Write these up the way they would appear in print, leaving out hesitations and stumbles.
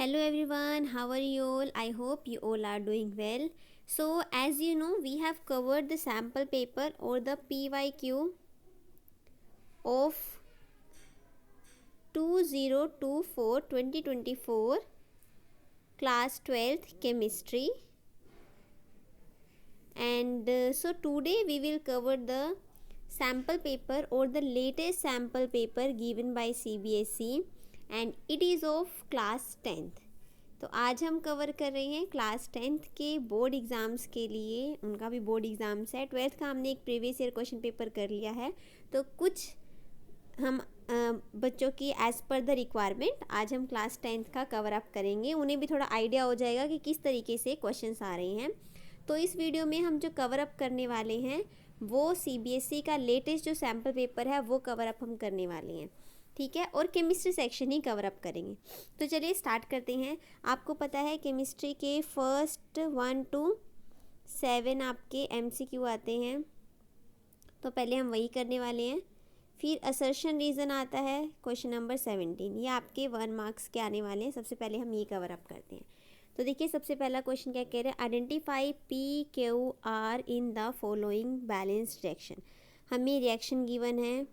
Hello everyone, how are you all? I hope you all are doing well. So, as you know, we have covered the sample paper or the PYQ of 2024 class 12th chemistry. And so today we will cover the sample paper or the latest sample paper given by CBSE and it is of class 10th. तो आज हम cover कर रहे हैं class 10th के board exams के लिए। उनका भी बोर्ड एग्ज़ाम्स है। 12th का हमने एक प्रीवियस ईयर क्वेश्चन पेपर कर लिया है, तो कुछ हम बच्चों की एज़ पर द रिक्वायरमेंट आज हम क्लास 10th का कवर अप करेंगे। उन्हें भी थोड़ा आइडिया हो जाएगा कि किस तरीके से क्वेश्चंस आ रहे हैं। तो इस वीडियो में हम जो कवर अप करने वाले हैं वो CBSE का लेटेस्ट जो सैम्पल पेपर है वो कवर अप हम करने वाले हैं, ठीक है। और केमिस्ट्री सेक्शन ही कवर अप करेंगे। तो चलिए स्टार्ट करते हैं। आपको पता है केमिस्ट्री के फर्स्ट 1 to 7 आपके MCQ आते हैं, तो पहले हम वही करने वाले हैं। फिर असर्शन रीज़न आता है क्वेश्चन नंबर 17, ये आपके 1 मार्क्स के आने वाले हैं। सबसे पहले हम ये कवर अप करते हैं। तो देखिए सबसे पहला क्वेश्चन क्या कह रहे हैं, identify PQR in the following balanced reaction. हमें रिएक्शन गिवन है,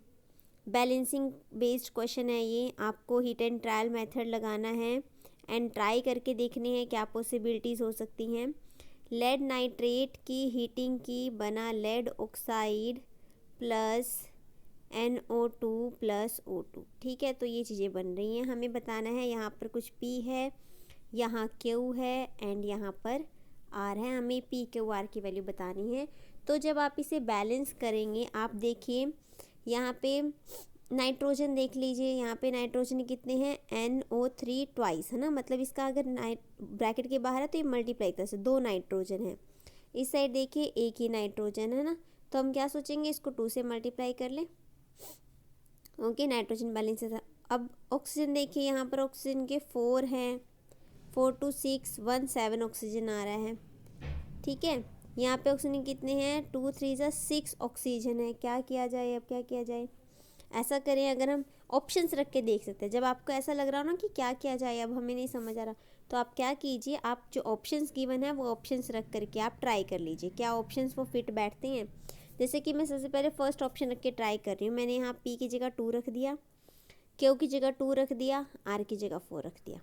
बैलेंसिंग बेस्ड क्वेश्चन है ये। आपको हिट एंड ट्रायल मेथड लगाना है एंड ट्राई करके देखने हैं क्या पॉसिबिलिटीज़ हो सकती हैं। लेड नाइट्रेट की हीटिंग की बना lead oxide plus NO2 plus O2, ठीक है। तो ये चीज़ें बन रही हैं। हमें बताना है यहाँ पर कुछ P है, यहाँ Q है एंड यहाँ पर R है। हमें PQR की वैल्यू बतानी है। तो जब आप इसे बैलेंस करेंगे, आप देखिए यहाँ पे नाइट्रोजन देख लीजिए, यहाँ पे नाइट्रोजन कितने हैं NO3 ट्वाइस, है ना। मतलब इसका अगर ब्रैकेट के बाहर है तो ये मल्टीप्लाई तरह से 2 नाइट्रोजन है। इस साइड देखिए एक ही नाइट्रोजन है ना, तो हम क्या सोचेंगे, इसको 2 से मल्टीप्लाई कर लें। ओके, नाइट्रोजन बैलेंस है। अब ऑक्सीजन देखिए, यहाँ पर ऑक्सीजन के 4 हैं, 4 to 6 1 7 ऑक्सीजन आ रहा है, ठीक है। यहाँ पे ऑक्सीजन कितने हैं 2 3 6 ऑक्सीजन है। क्या किया जाए, अब क्या किया जाए, ऐसा करें, अगर हम ऑप्शंस रख के देख सकते हैं। जब आपको ऐसा लग रहा हो ना कि क्या किया जाए, अब हमें नहीं समझ आ रहा, तो आप क्या कीजिए, आप जो ऑप्शंस गिवन है वो ऑप्शंस रख करके आप ट्राई कर लीजिए क्या ऑप्शंस वो फिट बैठते हैं। जैसे कि मैं सबसे पहले फर्स्ट ऑप्शन रख के ट्राई कर रही हूँ। मैंने यहाँ P की जगह 2 रख दिया, Q की जगह 2 रख दिया, R की जगह 4 रख दिया,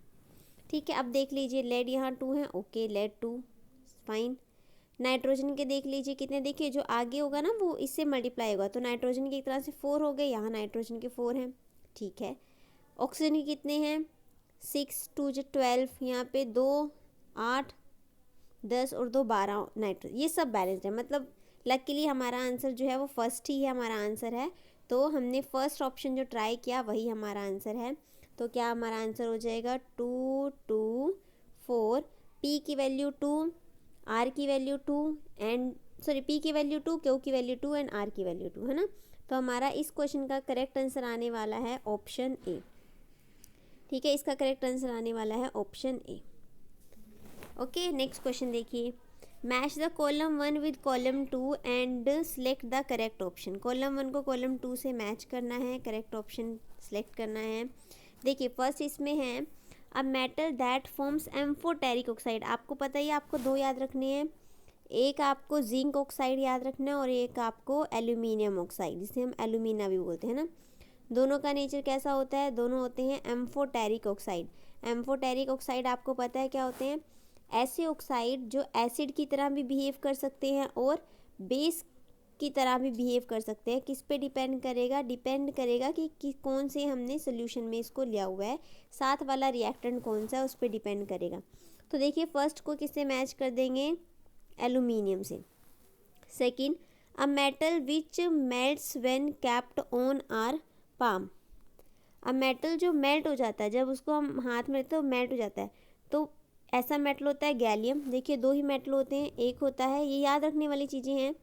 ठीक है। अब देख लीजिए लेड यहाँ 2 है, ओके लेड 2 फाइन। नाइट्रोजन के देख लीजिए कितने, देखिए जो आगे होगा ना वो इससे मल्टीप्लाई होगा, तो नाइट्रोजन की एक तरह से 4 हो गए, यहाँ नाइट्रोजन के 4 हैं, ठीक है। ऑक्सीजन के कितने हैं 6 2 12, यहाँ पे 2 8 10 और 2 12 नाइट्रोजन, ये सब बैलेंस्ड है। मतलब लकीली हमारा आंसर जो है वो फर्स्ट ही है, हमारा आंसर है। तो हमने फर्स्ट ऑप्शन जो ट्राई किया वही हमारा आंसर है। तो क्या हमारा आंसर हो जाएगा 2 2 4, P की वैल्यू 2, R की वैल्यू 2 एंड P की वैल्यू 2, Q की वैल्यू 2 एंड R की वैल्यू 2, है ना। तो हमारा इस क्वेश्चन का करेक्ट आंसर आने वाला है ऑप्शन ए, ठीक है। इसका करेक्ट आंसर आने वाला है option A. Okay, next question देखिए, match the column 1 with column 2 and select the correct option. Column 1 को कॉलम 2 से मैच करना है, करेक्ट ऑप्शन सेलेक्ट करना है। देखिए फर्स्ट इसमें है अ metal that forms amphoteric oxide. आपको पता ही, आपको 2 याद रखने हैं, एक आपको जिंक ऑक्साइड याद रखना है और एक आपको एल्यूमिनियम ऑक्साइड, जिसे हम एल्यूमिना भी बोलते हैं ना। दोनों का नेचर कैसा होता है, दोनों होते हैं एम्फोटेरिक ऑक्साइड। एम्फोटेरिक ऑक्साइड आपको पता है क्या होते हैं, ऐसे ऑक्साइड जो एसिड की तरह भी बिहेव कर सकते हैं और बेस की तरह भी बिहेव कर सकते हैं। किस पे डिपेंड करेगा, डिपेंड करेगा कि कौन से हमने सोल्यूशन में इसको लिया हुआ है, साथ वाला रिएक्टेंट कौन सा है उस पर डिपेंड करेगा। तो देखिए फर्स्ट को किससे मैच कर देंगे, एल्यूमिनियम से। Second, a metal which melts when kept on our palm. अब मेटल जो मेल्ट हो जाता है, जब उसको हम हाथ में लेते हैं तो मेल्ट हो जाता है, तो ऐसा मेटल होता है गैलियम। देखिए 2 ही मेटल होते हैं, एक होता है, ये याद रखने वाली चीज़ें हैं,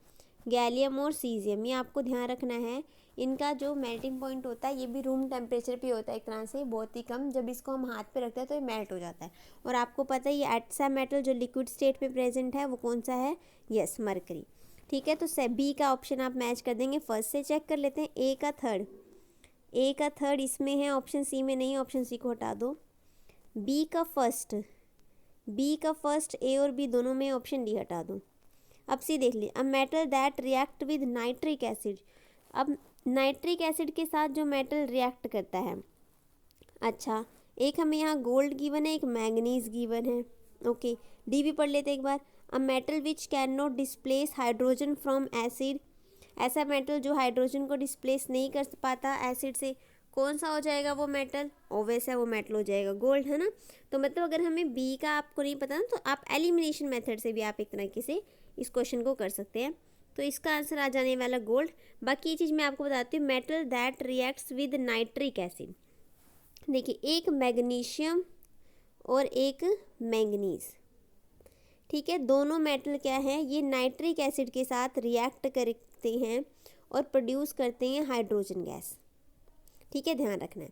गैलियम और सीजियम, ये आपको ध्यान रखना है। इनका जो मेल्टिंग पॉइंट होता है ये भी रूम टेम्परेचर पे होता है एक तरह से, बहुत ही कम। जब इसको हम हाथ पे रखते हैं तो ये मेल्ट हो जाता है। और आपको पता है ये ऐसा मेटल जो लिक्विड स्टेट पे प्रेजेंट है वो कौन सा है, यस मरकरी, ठीक है। तो B का ऑप्शन आप मैच कर देंगे। फर्स्ट से चेक कर लेते हैं, A का थर्ड इसमें है, ऑप्शन सी में नहीं है, ऑप्शन सी को हटा दो। बी का फर्स्ट ए और बी दोनों में ऑप्शन डी हटा दूँ। अब सी देख ली, a metal that react with nitric acid. अब नाइट्रिक एसिड के साथ जो मेटल रिएक्ट करता है, अच्छा एक हमें यहाँ गोल्ड गिवन है, एक मैंगनीज गिवन है। ओके, डी भी पढ़ लेते एक बार। A metal which can not displace hydrogen from acid. ऐसा मेटल जो हाइड्रोजन को डिस्प्लेस नहीं कर पाता एसिड से, कौन सा हो जाएगा वो मेटल? ऑब्वियस है वो मेटल हो जाएगा गोल्ड, है ना। तो मतलब अगर हमें बी का आपको नहीं पता ना, तो आप एलिमिनेशन मेथड से भी आप एक तरीके से इस क्वेश्चन को कर सकते हैं। तो इसका आंसर आ जाने वाला गोल्ड। बाकी ये चीज़ मैं आपको बताती हूँ, metal that reacts with nitric acid. देखिए, एक मैग्नीशियम और एक मैंगनीज, ठीक है, दोनों मेटल क्या है, ये नाइट्रिक एसिड के साथ रिएक्ट करते हैं और प्रोड्यूस करते हैं हाइड्रोजन गैस। ठीक है, ध्यान रखना है,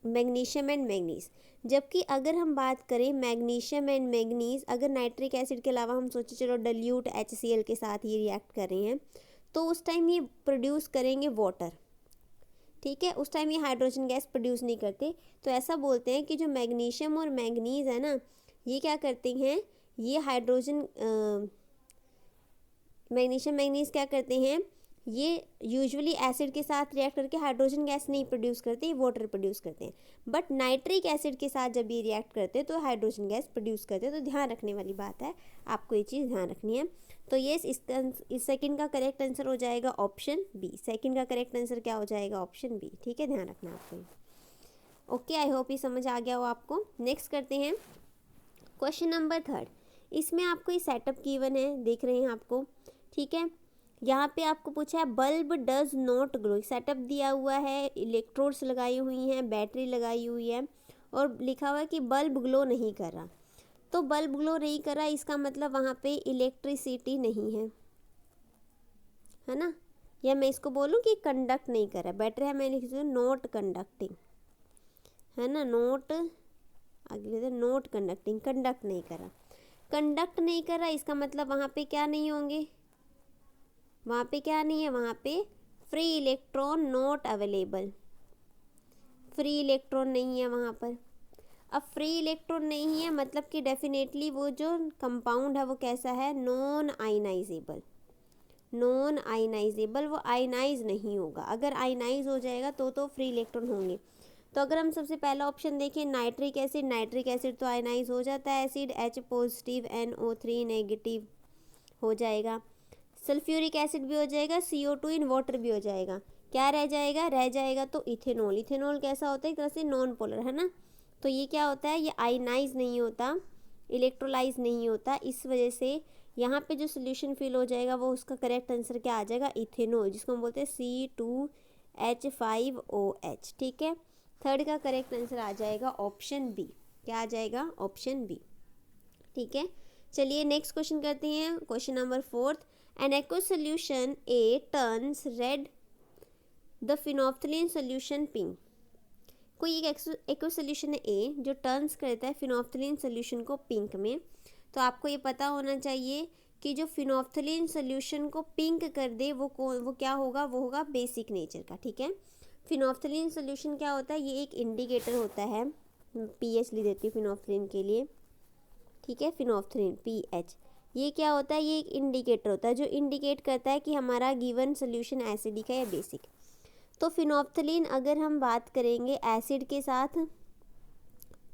मैग्नीशियम एंड मैंगनीज। जबकि अगर हम बात करें मैग्नीशियम एंड मैंगनीज, अगर नाइट्रिक एसिड के अलावा हम सोचे चलो डाइल्यूट HCl के साथ ये रिएक्ट कर रहे हैं, तो उस टाइम ये प्रोड्यूस करेंगे वाटर। ठीक है, उस टाइम ये हाइड्रोजन गैस प्रोड्यूस नहीं करते। तो ऐसा बोलते हैं कि जो मैग्नीशियम और मैंगनीज है ना, ये क्या करते हैं, ये हाइड्रोजन मैग्नीशियम मैंगनीज क्या करते हैं, ये यूजुअली एसिड के साथ रिएक्ट करके हाइड्रोजन गैस नहीं प्रोड्यूस करते, ये वाटर प्रोड्यूस करते हैं। बट नाइट्रिक एसिड के साथ जब ये रिएक्ट करते हैं तो हाइड्रोजन गैस प्रोड्यूस करते हैं। तो ध्यान रखने वाली बात है, आपको ये चीज़ ध्यान रखनी है। तो ये इस सेकंड का करेक्ट आंसर हो जाएगा ऑप्शन बी। सेकंड का करेक्ट आंसर क्या हो जाएगा? Option B. ठीक है, ध्यान रखना आपको। ओके, आई होप ये समझ आ गया हो आपको। नेक्स्ट करते हैं क्वेश्चन नंबर 3। इसमें आपको ये सेटअप गिवन है, देख रहे हैं आपको। ठीक है, यहाँ पे आपको पूछा है bulb does not glow. Setup दिया हुआ है, इलेक्ट्रोड्स लगाई हुई हैं, बैटरी लगाई हुई है और लिखा हुआ है कि बल्ब ग्लो नहीं कर रहा। तो बल्ब ग्लो नहीं कर रहा, इसका मतलब वहाँ पे इलेक्ट्रिसिटी नहीं है ना। या मैं इसको बोलूँ कि कंडक्ट नहीं कर रहा। बेटर है मैं लिख दूँ नॉट कंडक्टिंग, है ना, नॉट, आगे लिखते नॉट कंडक्टिंग, कंडक्ट नहीं कर रहा। कंडक्ट नहीं कर रहा इसका मतलब वहाँ पे क्या नहीं होंगे, वहाँ पे क्या नहीं है, वहाँ पे free electron not available, free electron नहीं है वहाँ पर। अब फ्री इलेक्ट्रॉन नहीं है मतलब कि डेफिनेटली वो जो कंपाउंड है वो कैसा है, नॉन आयनाइजेबल। नॉन आयनाइजेबल, वो आयनाइज नहीं होगा। अगर आयनाइज हो जाएगा तो फ्री इलेक्ट्रॉन होंगे। तो अगर हम सबसे पहला ऑप्शन देखें नाइट्रिक एसिड, नाइट्रिक एसिड तो आयनाइज हो जाता है acid, H positive NO3 negative हो जाएगा। सल्फ्यूरिक एसिड भी हो जाएगा, CO2 इन वाटर भी हो जाएगा। क्या रह जाएगा तो इथेनॉल। इथेनॉल कैसा होता है, एक तरह से नॉन पोलर, है ना। तो ये क्या होता है, ये आयनाइज नहीं होता, इलेक्ट्रोलाइज नहीं होता। इस वजह से यहाँ पे जो सोल्यूशन फिल हो जाएगा वो उसका करेक्ट आंसर क्या आ जाएगा, इथेनॉल, जिसको हम बोलते हैं C2H5OH। ठीक है, थर्ड का करेक्ट आंसर आ जाएगा ऑप्शन बी। क्या आ जाएगा, ऑप्शन बी। ठीक है, चलिए नेक्स्ट क्वेश्चन करते हैं। Question number 4। An aqueous solution A turns red, the phenolphthalein solution pink। कोई एक एक्वस सोल्यूशन है A जो टर्न्स करता है फिनोल्फथलीन सोल्यूशन को पिंक में। तो आपको ये पता होना चाहिए कि जो फिनोल्फथलीन सोल्यूशन को पिंक कर दे वो क्या होगा, वो होगा बेसिक नेचर का। ठीक है, फिनोल्फथलीन सोल्यूशन क्या होता है, ये एक इंडिकेटर होता है, pH लिख देती हूँ फिनोल्फथलीन के लिए। ठीक है, फिनोल्फथलीन pH, ये क्या होता है, ये एक इंडिकेटर होता है जो इंडिकेट करता है कि हमारा गिवन सोल्यूशन एसिडिक है या बेसिक। तो फिनोल्फथलीन अगर हम बात करेंगे एसिड के साथ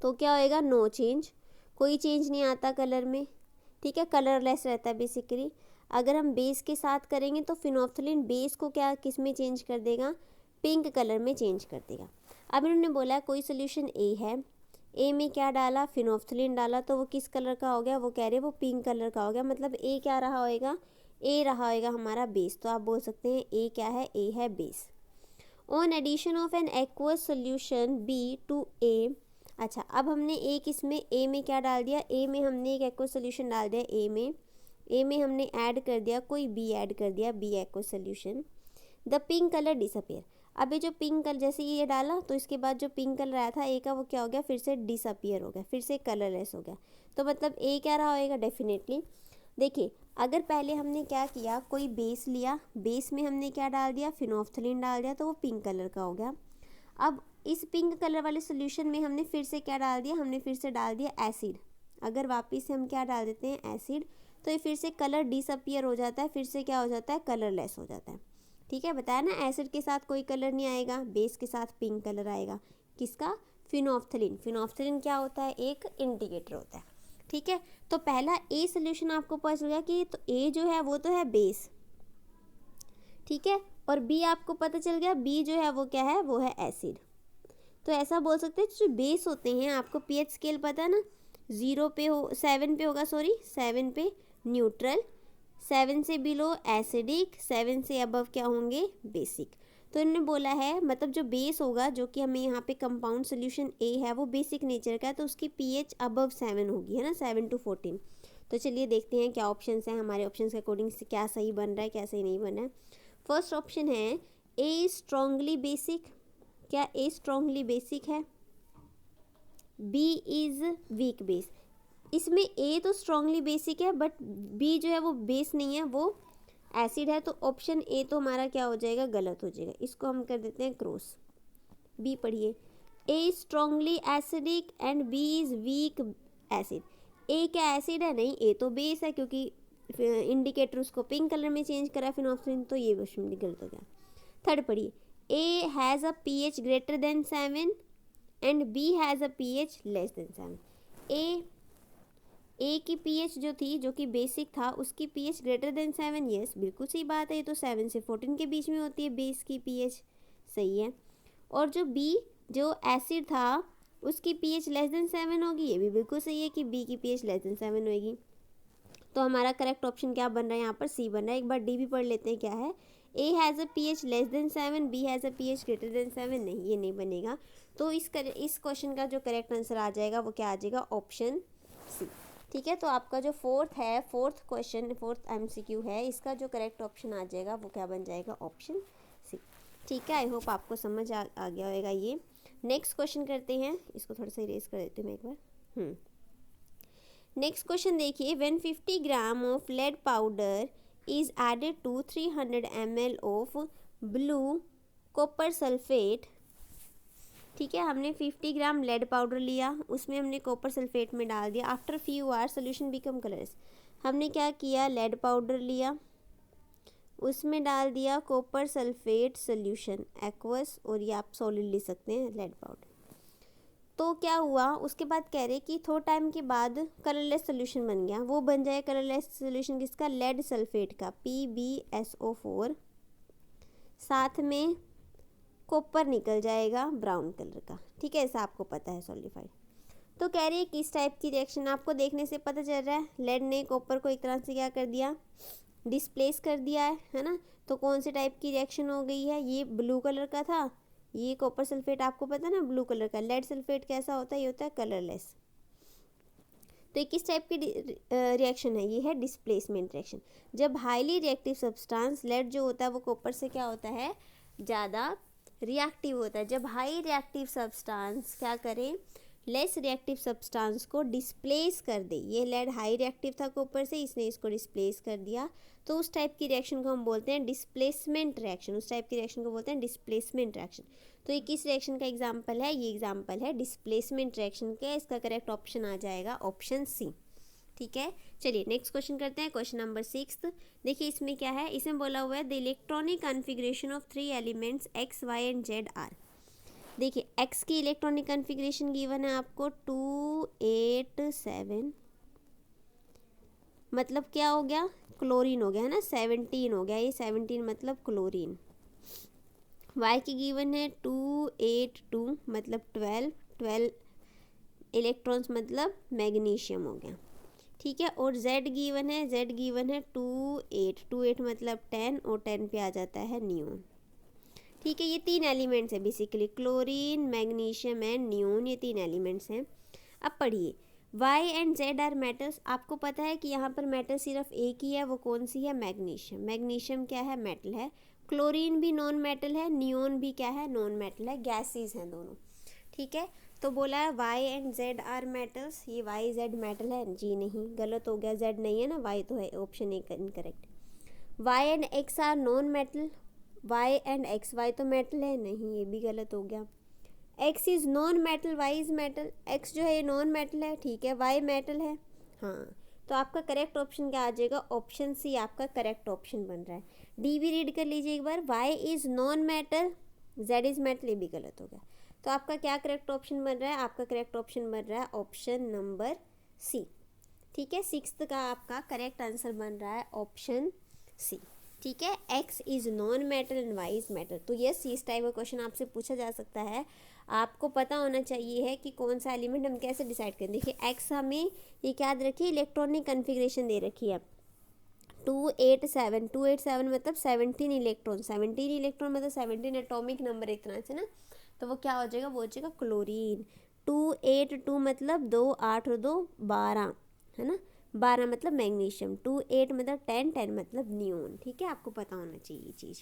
तो क्या होएगा, नो चेंज, कोई चेंज नहीं आता कलर में। ठीक है, कलरलेस रहता है बेसिकली। अगर हम बेस के साथ करेंगे तो फिनोल्फथलीन बेस को क्या किस में चेंज कर देगा, पिंक कलर में चेंज कर देगा। अब इन्होंने बोला कोई सोल्यूशन ए है, ए में क्या डाला, फिनोल्फथलीन डाला, तो वो किस कलर का हो गया, वो कह रहे वो पिंक कलर का हो गया। मतलब ए क्या रहा होएगा, ए रहा होएगा हमारा बेस। तो आप बोल सकते हैं ए क्या है, ए है base. On addition of an aqueous solution B to A. अच्छा, अब हमने एक इसमें ए में क्या डाल दिया, ए में हमने एक एक्वस सोल्यूशन डाल दिया, ए में हमने ऐड कर दिया कोई बी ऐड कर दिया, B aqueous solution. The pink colour disappear. अब ये जो पिंक कलर जैसे ये डाला तो इसके बाद जो पिंक कलर आया था ए का वो क्या हो गया, फिर से डिसअपियर हो गया, फिर से कलरलेस हो गया। तो मतलब ए क्या रहा होएगा, डेफिनेटली। देखिए, अगर पहले हमने क्या किया, कोई बेस लिया, बेस में हमने क्या डाल दिया, फिनोल्फथलीन डाल दिया, तो वो पिंक कलर का हो गया। अब इस पिंक कलर वाले सोल्यूशन में हमने फिर से क्या डाल दिया, हमने फिर से डाल दिया एसिड। अगर वापस से हम क्या डाल देते हैं, एसिड, तो ये फिर से कलर डिसअपियर हो जाता है, फिर से क्या हो जाता है, कलरलेस हो जाता है। ठीक है, बताया ना, एसिड के साथ कोई कलर नहीं आएगा, बेस के साथ पिंक कलर आएगा। किसका, फिनोल्फ्थलीन। फिनोल्फ्थलीन क्या होता है, एक इंडिकेटर होता है। ठीक है, तो पहला ए सोल्यूशन आपको पता चल गया कि तो ए जो है वो तो है बेस, ठीक है, और बी आपको पता चल गया, बी जो है वो क्या है, वो है एसिड। तो ऐसा बोल सकते हैं जो बेस होते हैं, आपको पीएच स्केल पता है ना, 0 पे हो, 7 पे होगा, सॉरी 7 पे न्यूट्रल, 7 से बिलो एसिडिक, 7 से अबव क्या होंगे, बेसिक। तो इन्होंने बोला है मतलब जो बेस होगा, जो कि हमें यहाँ पे कंपाउंड सोल्यूशन ए है वो बेसिक नेचर का है, तो उसकी पीएच अबव 7 होगी, है ना, 7 to 14। तो चलिए देखते हैं क्या ऑप्शंस हैं, हमारे ऑप्शंस के अकॉर्डिंग से क्या सही बन रहा है, क्या सही नहीं बन रहा है। फर्स्ट ऑप्शन है ए स्ट्रॉन्गली बेसिक। क्या ए स्ट्रॉन्गली बेसिक है? B is weak base. इसमें ए तो स्ट्रॉन्गली बेसिक है बट बी जो है वो बेस नहीं है, वो एसिड है, तो ऑप्शन ए तो हमारा क्या हो जाएगा, गलत हो जाएगा। इसको हम कर देते हैं क्रॉस। बी पढ़िए, A strongly acidic and B is weak acid. A क्या एसिड है? नहीं, ए तो बेस है, क्योंकि इंडिकेटर उसको पिंक कलर में चेंज करा फिनोल्फ्थलीन, तो ये क्वेश्चन गलत हो गया। थर्ड पढ़िए, A has a pH greater than 7 and B has a pH less than 7। A की पीएच जो थी, जो कि बेसिक था, उसकी पीएच ग्रेटर देन 7, यस बिल्कुल सही बात है, ये तो 7 से 14 के बीच में होती है बेस की पीएच, सही है। और जो बी जो एसिड था, उसकी पीएच लेस देन 7 होगी, ये भी बिल्कुल सही है कि बी की पीएच लेस देन 7 होगी। तो हमारा करेक्ट ऑप्शन क्या बन रहा है यहाँ पर, सी बन रहा है। एक बार डी भी पढ़ लेते हैं क्या है, A has a pH less than 7, B has a pH greater than 7, नहीं ये नहीं बनेगा। तो इस क्वेश्चन का जो करेक्ट आंसर आ जाएगा वो क्या आ जाएगा, ऑप्शन सी। ठीक है, तो आपका जो फोर्थ क्वेश्चन, फोर्थ एमसीक्यू है, इसका जो करेक्ट ऑप्शन आ जाएगा वो क्या बन जाएगा, ऑप्शन सी। ठीक है, आई होप आपको समझ आ गया होगा ये। नेक्स्ट क्वेश्चन करते हैं, इसको थोड़ा सा इरेज कर देती हूँ मैं एक बार। नेक्स्ट क्वेश्चन देखिए, when 50 gram of lead powder is added to 300 ml of blue copper sulphate. ठीक है, हमने 50 ग्राम लेड पाउडर लिया, उसमें हमने कॉपर सल्फेट में डाल दिया। After few hours solution become colourless. हमने क्या किया, लेड पाउडर लिया, उसमें डाल दिया कॉपर सल्फेट सोल्यूशन एक्वस, और ये आप सॉलिड ले सकते हैं लेड पाउडर। तो क्या हुआ, उसके बाद कह रहे कि थोड़ा टाइम के बाद कलरलेस सोल्यूशन बन गया। वो बन जाए कलरलेस सोल्यूशन किसका, लेड सल्फेट का, PbSO4, साथ में कॉपर निकल जाएगा ब्राउन कलर का। ठीक है, ऐसा आपको पता है सॉलिडिफाइड। तो कह रही है किस टाइप की रिएक्शन, आपको देखने से पता चल रहा है लेड ने कॉपर को एक तरह से क्या कर दिया, डिस्प्लेस कर दिया है ना। तो कौन से टाइप की रिएक्शन हो गई है, ये ब्लू कलर का था, ये कॉपर सल्फेट आपको पता है ना ब्लू कलर का। लेड सल्फेट कैसा होता है, ये होता है कलरलेस। तो ये किस टाइप की रिएक्शन है, ये है डिस्प्लेसमेंट रिएक्शन। जब हाईली रिएक्टिव सब्सटेंस लेड जो होता है वो कॉपर से क्या होता है, ज़्यादा रिएक्टिव होता है। जब हाई रिएक्टिव सब्सटेंस क्या करें, लेस रिएक्टिव सब्सटेंस को डिस्प्लेस कर दे। ये लेड हाई रिएक्टिव था कॉपर से, इसने इसको डिस्प्लेस कर दिया, तो उस टाइप की रिएक्शन को हम बोलते हैं डिस्प्लेसमेंट रिएक्शन। उस टाइप की रिएक्शन को बोलते हैं डिस्प्लेसमेंट रिएक्शन। तो ये किस रिएक्शन का एग्जांपल है, ये एग्जांपल है डिस्प्लेसमेंट रिएक्शन का। इसका करेक्ट ऑप्शन आ जाएगा ऑप्शन सी। ठीक है, चलिए नेक्स्ट क्वेश्चन करते हैं, क्वेश्चन नंबर 6। देखिए इसमें क्या है, इसमें बोला हुआ है the electronic configuration of 3 elements x, y and z are. देखिए x की इलेक्ट्रॉनिक कॉन्फ़िगरेशन गिवन है आपको 2 8 7, मतलब क्या हो गया, क्लोरीन हो गया है ना, 17 हो गया, ये 17 मतलब क्लोरीन। y की गिवन है 2 8 2 मतलब 12 इलेक्ट्रॉन्स मतलब मैग्नीशियम हो गया। ठीक है, और z गिवन है 2 8 मतलब 10, और 10 पे आ जाता है नियोन। ठीक है, ये 3 एलिमेंट्स है basically, chlorine, magnesium and neon, ये 3 एलिमेंट्स हैं। अब पढ़िए, y and z are metals. आपको पता है कि यहाँ पर मेटल सिर्फ एक ही है, वो कौन सी है, मैग्नीशियम। मैग्नीशियम क्या है, मेटल है। क्लोरीन भी नॉन मेटल है, नियोन भी क्या है, नॉन मेटल है, गैसेस हैं दोनों। ठीक है, तो बोला है y and z are metals, ये y z मेटल है, जी नहीं, गलत हो गया, z नहीं है ना, y तो है, option A incorrect. y and x are non metal, y and x, y तो मेटल है, नहीं ये भी गलत हो गया। X is non metal, y is metal. X जो है ये नॉन मेटल है, ठीक है, वाई मेटल है। हाँ, तो आपका करेक्ट ऑप्शन क्या आ जाएगा? ऑप्शन सी आपका करेक्ट ऑप्शन बन रहा है। डी भी रीड कर लीजिए एक बार, Y is non metal, Z is metal, ये भी गलत हो गया। तो आपका क्या करेक्ट ऑप्शन बन रहा है? आपका करेक्ट ऑप्शन बन रहा है ऑप्शन नंबर सी। ठीक है, सिक्स्थ का आपका करेक्ट आंसर बन रहा है ऑप्शन सी। ठीक है, x is non metal and y is metal. तो यस, इस टाइप का क्वेश्चन आपसे पूछा जा सकता है। आपको पता होना चाहिए है कि कौन सा एलिमेंट हम कैसे डिसाइड करें। देखिए एक्स हमें ये क्या याद रखिए, इलेक्ट्रॉनिक कन्फिग्रेशन दे रखी है 287। 287 मतलब 17 इलेक्ट्रॉन, 17 इलेक्ट्रॉन मतलब 17 एटॉमिक नंबर एक तरह से ना, तो वो क्या हो जाएगा? वो हो जाएगा क्लोरीन। 282 मतलब 2, 8 और 2 12, है ना, 12 मतलब मैग्नीशियम। 28 मतलब 10, 10 मतलब नियोन। ठीक है, आपको पता होना चाहिए ये चीज़।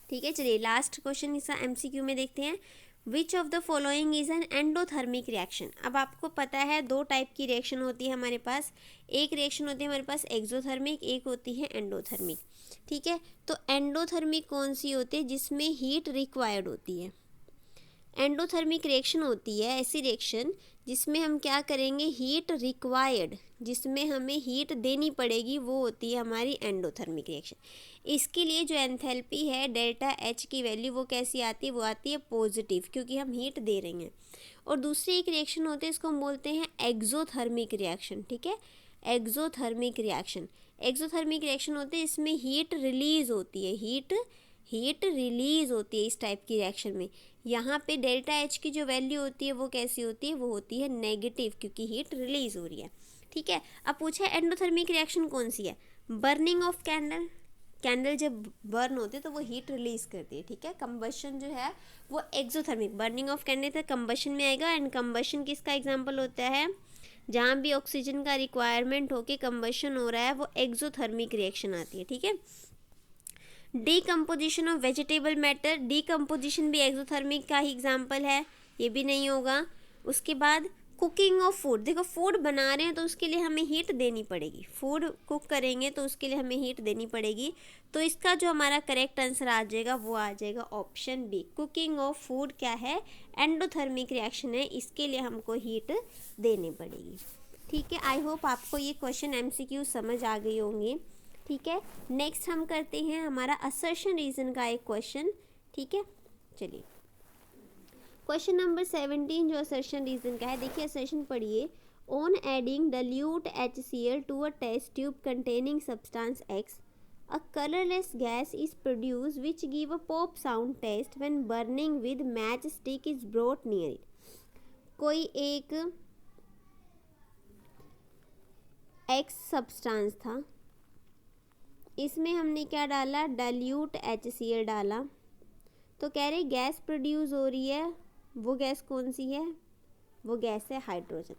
ठीक है, चलिए लास्ट क्वेश्चन इसका एमसीक्यू में देखते हैं। Which of the following is an endothermic reaction. अब आपको पता है दो टाइप की रिएक्शन होती है हमारे पास। एक रिएक्शन होती है हमारे पास एक्सोथर्मिक, एक होती है एंडोथर्मिक। ठीक है, तो एंडोथर्मिक कौन सी होती है? जिसमें हीट रिक्वायर्ड होती है। एंडोथर्मिक रिएक्शन होती है ऐसी रिएक्शन जिसमें हम क्या करेंगे? हीट रिक्वायर्ड, जिसमें हमें हीट देनी पड़ेगी, वो होती है हमारी एंडोथर्मिक रिएक्शन। इसके लिए जो एंथैल्पी है डेल्टा एच की वैल्यू वो कैसी आती है? वो आती है पॉजिटिव, क्योंकि हम हीट दे रहे हैं। और दूसरी एक रिएक्शन होती है, इसको हम बोलते हैं एक्सोथर्मिक रिएक्शन। ठीक है, एक्सोथर्मिक रिएक्शन। एक्सोथर्मिक रिएक्शन होती है इसमें हीट रिलीज होती है, हीट रिलीज होती है इस टाइप की रिएक्शन में। यहाँ पे डेल्टा एच की जो वैल्यू होती है वो कैसी होती है? वो होती है नेगेटिव, क्योंकि हीट रिलीज हो रही है। ठीक है, अब पूछा है एंडोथर्मिक रिएक्शन कौन सी है? Burning of candle. कैंडल जब बर्न होती है तो वो हीट रिलीज करती है। ठीक है, कंबशन जो है वो एक्सोथर्मिक, बर्निंग ऑफ कैंडल तो कंबशन में आएगा। एंड कंबशन किसका एग्जाम्पल होता है? जहाँ भी ऑक्सीजन का रिक्वायरमेंट होके कंबशन हो रहा है वो एक्सोथर्मिक रिएक्शन आती है। ठीक है, decomposition of vegetable matter, decomposition भी एक्सोथर्मिक का ही एग्जाम्पल है, ये भी नहीं होगा। उसके बाद कुकिंग ऑफ फूड, देखो फूड बना रहे हैं तो उसके लिए हमें हीट देनी पड़ेगी, फूड कुक करेंगे तो उसके लिए हमें हीट देनी पड़ेगी। तो इसका जो हमारा करेक्ट आंसर आ जाएगा वो आ जाएगा option B. Cooking of food क्या है? एंडोथर्मिक रिएक्शन है, इसके लिए हमको हीट देनी पड़ेगी। ठीक है, आई होप आपको ये क्वेश्चन एमसीक्यू समझ आ गई होंगी। ठीक है, नेक्स्ट हम करते हैं हमारा असर्शन रीजन का एक क्वेश्चन। ठीक है, चलिए क्वेश्चन नंबर 17 जो असर्शन रीजन का है, देखिए असर्शन पढ़िए। On adding dilute HCl to a test tube containing substance X, a colorless gas is produced which give a pop sound test when burning with matchstick is brought near it। कोई एक X substance था, इसमें हमने क्या डाला? Dilute HCl डाला, तो कह रहे गैस प्रोड्यूस हो रही है। वो गैस कौन सी है? वो गैस है हाइड्रोजन।